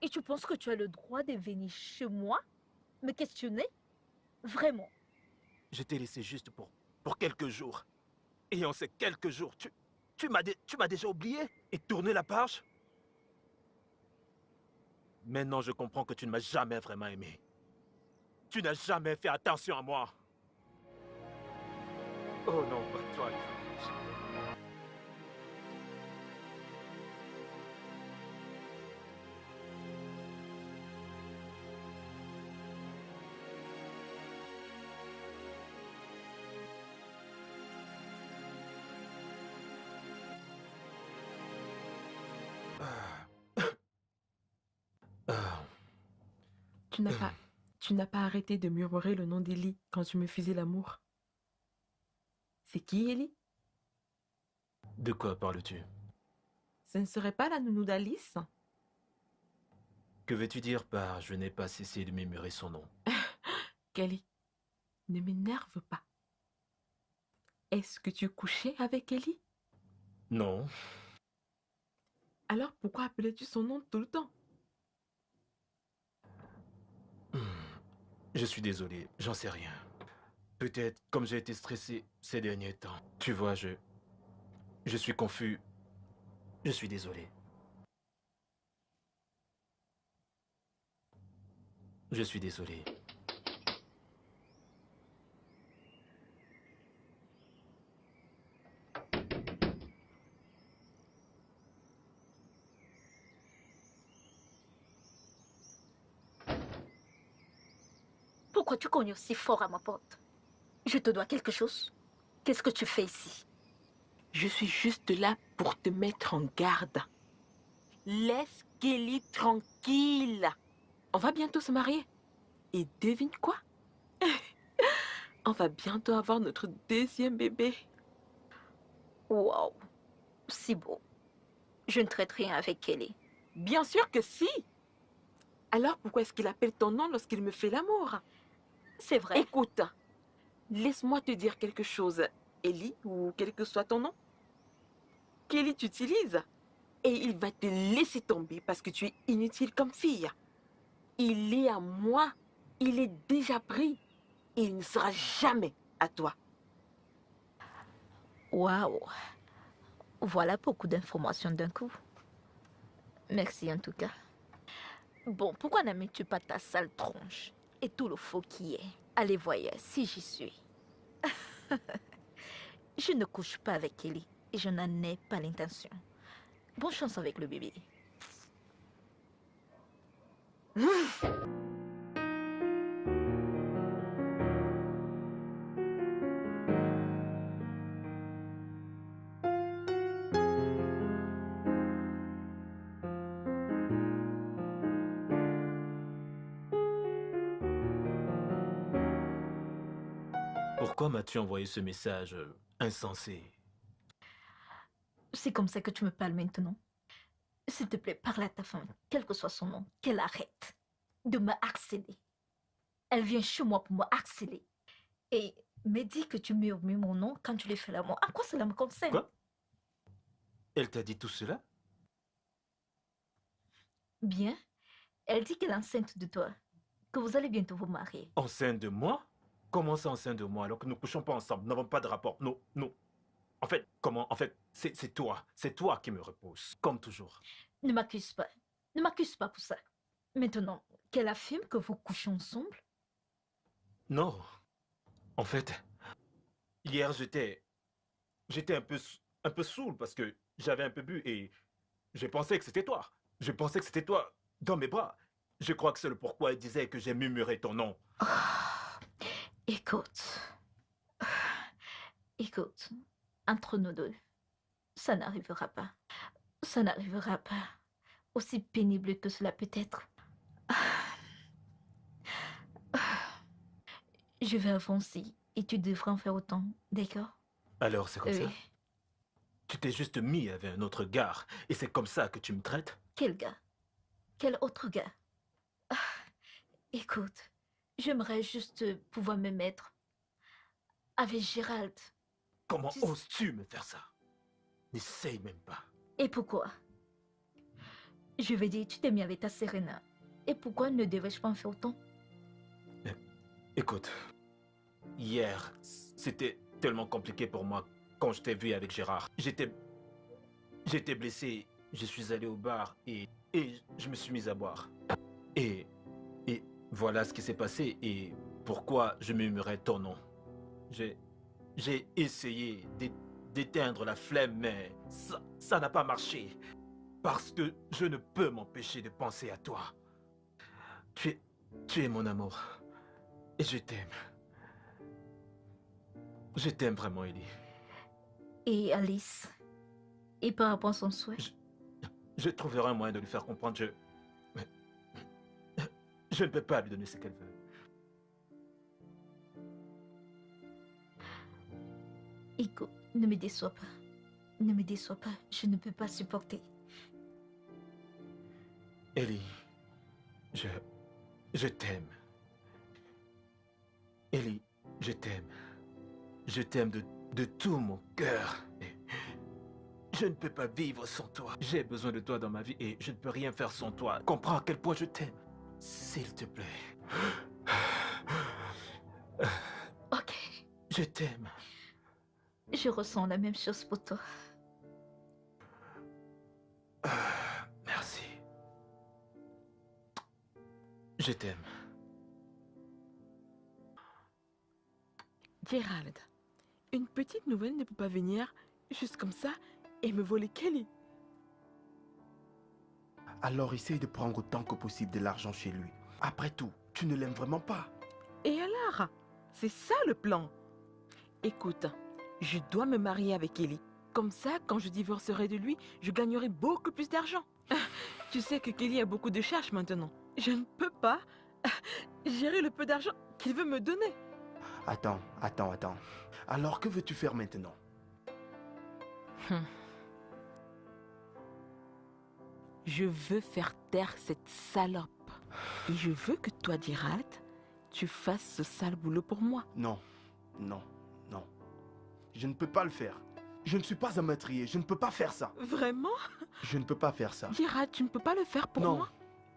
Et tu penses que tu as le droit de venir chez moi, me questionner? Vraiment? Je t'ai laissé juste pour quelques jours. Et en ces quelques jours, tu m'as déjà oublié et tourné la page? Maintenant, je comprends que tu ne m'as jamais vraiment aimé. Tu n'as jamais fait attention à moi. Oh non, pas toi. Ah, Tu n'as pas arrêté de murmurer le nom d'Ellie quand tu me faisais l'amour. C'est qui, Ellie? de quoi parles-tu? Ce ne serait pas la nounou d'Alice? Que veux-tu dire par je n'ai pas cessé de murmurer son nom? Kelly, ne m'énerve pas. Est-ce que tu couchais avec Ellie? Non, Alors pourquoi appelais-tu son nom tout le temps? je suis désolé, j'en sais rien. Peut-être comme j'ai été stressé ces derniers temps. Tu vois, je suis confus. Je suis désolé. Je suis désolé. Pourquoi tu cognes aussi fort à ma porte? Je te dois quelque chose? Qu'est-ce que tu fais ici? Je suis juste là pour te mettre en garde. Laisse Kelly tranquille. On va bientôt se marier. Et devine quoi? On va bientôt avoir notre deuxième bébé. Waouh! Si beau. Je ne traite rien avec Kelly. Bien sûr que si. Alors pourquoi est-ce qu'il appelle ton nom lorsqu'il me fait l'amour? C'est vrai? Écoute, laisse-moi te dire quelque chose, Ellie, ou quel que soit ton nom. Kelly t'utilise et il va te laisser tomber parce que tu es inutile comme fille. Il est à moi, il est déjà pris et il ne sera jamais à toi. Waouh! Voilà beaucoup d'informations d'un coup. Merci en tout cas. Bon, pourquoi n'amènes-tu pas ta sale tronche et tout le faux qui est? Allez, voyez si j'y suis. Je ne couche pas avec Ellie et je n'en ai pas l'intention. Bonne chance avec le bébé. Pourquoi m'as-tu envoyé ce message insensé? C'est comme ça que tu me parles maintenant. S'il te plaît, parle à ta femme, quel que soit son nom, qu'elle arrête de me harceler. Elle vient chez moi pour me harceler. Et me dit que tu murmures mon nom quand tu lui fais l'amour. À quoi cela me concerne? Quoi? Elle t'a dit tout cela? Bien. Elle dit qu'elle est enceinte de toi, que vous allez bientôt vous marier. Enceinte de moi? Comment ça enceinte de moi alors que nous ne couchons pas ensemble, nous n'avons pas de rapport? Non, non. En fait, comment? En fait, c'est toi qui me repousse, comme toujours. Ne m'accuse pas. Ne m'accuse pas pour ça. Maintenant, qu'elle affirme que vous couchez ensemble? Non. En fait, hier j'étais un peu saoul parce que j'avais un peu bu et j'ai pensé que c'était toi. Je pensais que c'était toi dans mes bras. Je crois que c'est le pourquoi elle disait que j'ai murmuré ton nom. Écoute. Écoute. Entre nous deux, ça n'arrivera pas. Ça n'arrivera pas. Aussi pénible que cela peut être. Je vais avancer et tu devras en faire autant, d'accord? Alors c'est comme Oui. ça? Tu t'es juste mis avec un autre gars et c'est comme ça que tu me traites? Quel gars? Quel autre gars? Ah, écoute, j'aimerais juste pouvoir me mettre avec Gérald. Comment Tu sais- oses-tu me faire ça? N'essaye même pas. Et pourquoi? Je veux dire, tu t'es mis avec ta Serena. Et pourquoi ne devrais-je pas en faire autant? Écoute, hier, c'était tellement compliqué pour moi quand je t'ai vu avec Gérard. J'étais blessé, je suis allé au bar et je me suis mis à boire. Et, et voilà ce qui s'est passé et pourquoi je murmurais ton nom. J'ai essayé d'éteindre la flemme, mais ça n'a pas marché. Parce que je ne peux m'empêcher de penser à toi. Tu es mon amour. Et je t'aime. Je t'aime vraiment, Ellie. Et Alice? Et par rapport à son souhait? Je trouverai un moyen de lui faire comprendre. Je ne peux pas lui donner ce qu'elle veut. Écoute, ne me déçois pas. Ne me déçois pas. Je ne peux pas supporter. Ellie, je t'aime. Ellie, je t'aime. Je t'aime de tout mon cœur. Et je ne peux pas vivre sans toi. J'ai besoin de toi dans ma vie et je ne peux rien faire sans toi. Comprends à quel point je t'aime. S'il te plaît. Ok. Je t'aime. Je ressens la même chose pour toi. Merci. Je t'aime. Gérald, une petite nouvelle ne peut pas venir juste comme ça et me voler Kelly. Alors essaye de prendre autant que possible de l'argent chez lui. Après tout, tu ne l'aimes vraiment pas. Et alors? C'est ça le plan. Écoute, je dois me marier avec Kelly. Comme ça, quand je divorcerai de lui, je gagnerai beaucoup plus d'argent. Tu sais que Kelly a beaucoup de charges maintenant. Je ne peux pas gérer le peu d'argent qu'il veut me donner. Attends. Alors que veux-tu faire maintenant? Je veux faire taire cette salope. Et je veux que toi, Gérald, tu fasses ce sale boulot pour moi. Non. Je ne peux pas le faire. Je ne suis pas un meurtrier, je ne peux pas faire ça. Vraiment? Je ne peux pas faire ça. Gérald, tu ne peux pas le faire pour Non, moi?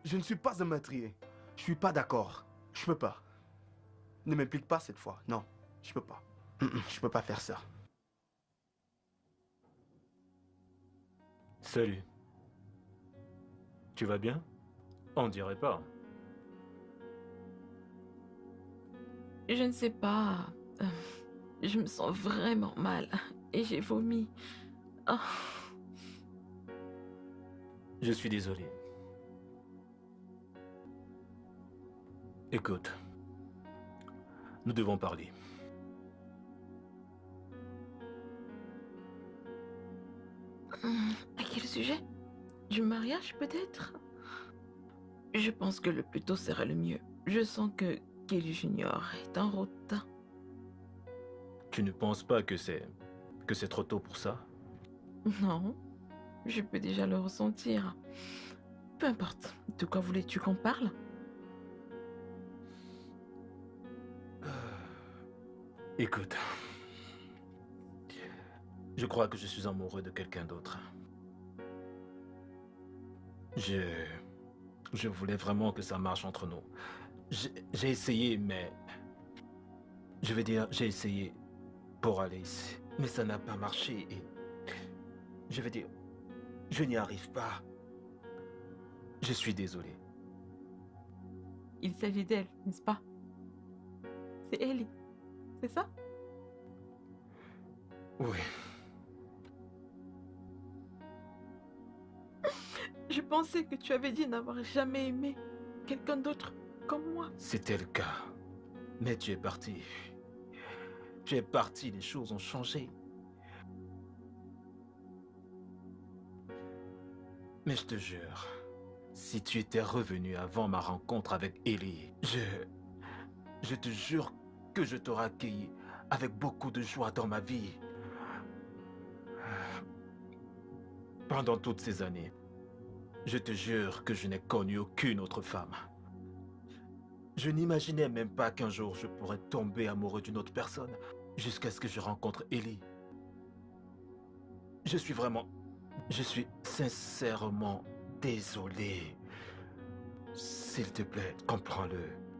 je ne suis pas un meurtrier. Je suis pas d'accord. Je peux pas. Ne m'implique pas cette fois. Non, je peux pas. Je peux pas faire ça. Salut. Tu vas bien? On dirait pas. Je ne sais pas. Je me sens vraiment mal. Et j'ai vomi. Oh. Je suis désolé. Écoute, nous devons parler. À quel sujet? Du mariage peut-être? Je pense que le plus tôt sera le mieux. Je sens que Kelly Junior est en route. Tu ne penses pas que c'est trop tôt pour ça? Non, je peux déjà le ressentir. Peu importe. De quoi voulais-tu qu'on parle? Écoute, je crois que je suis amoureux de quelqu'un d'autre. Je voulais vraiment que ça marche entre nous. J'ai essayé, mais... Je veux dire, j'ai essayé pour Alice, mais ça n'a pas marché et... Je veux dire, je n'y arrive pas. Je suis désolé. Il s'agit d'elle, n'est-ce pas? C'est Ellie. C'est ça? Oui. Je pensais que tu avais dit n'avoir jamais aimé quelqu'un d'autre comme moi. C'était le cas. Mais tu es parti. Tu es parti, les choses ont changé. Mais je te jure, si tu étais revenu avant ma rencontre avec Ellie, je te jure que je t'aurai accueilli avec beaucoup de joie dans ma vie. Pendant toutes ces années, je te jure que je n'ai connu aucune autre femme. Je n'imaginais même pas qu'un jour je pourrais tomber amoureux d'une autre personne jusqu'à ce que je rencontre Ellie. Je suis sincèrement désolé. S'il te plaît, comprends-le.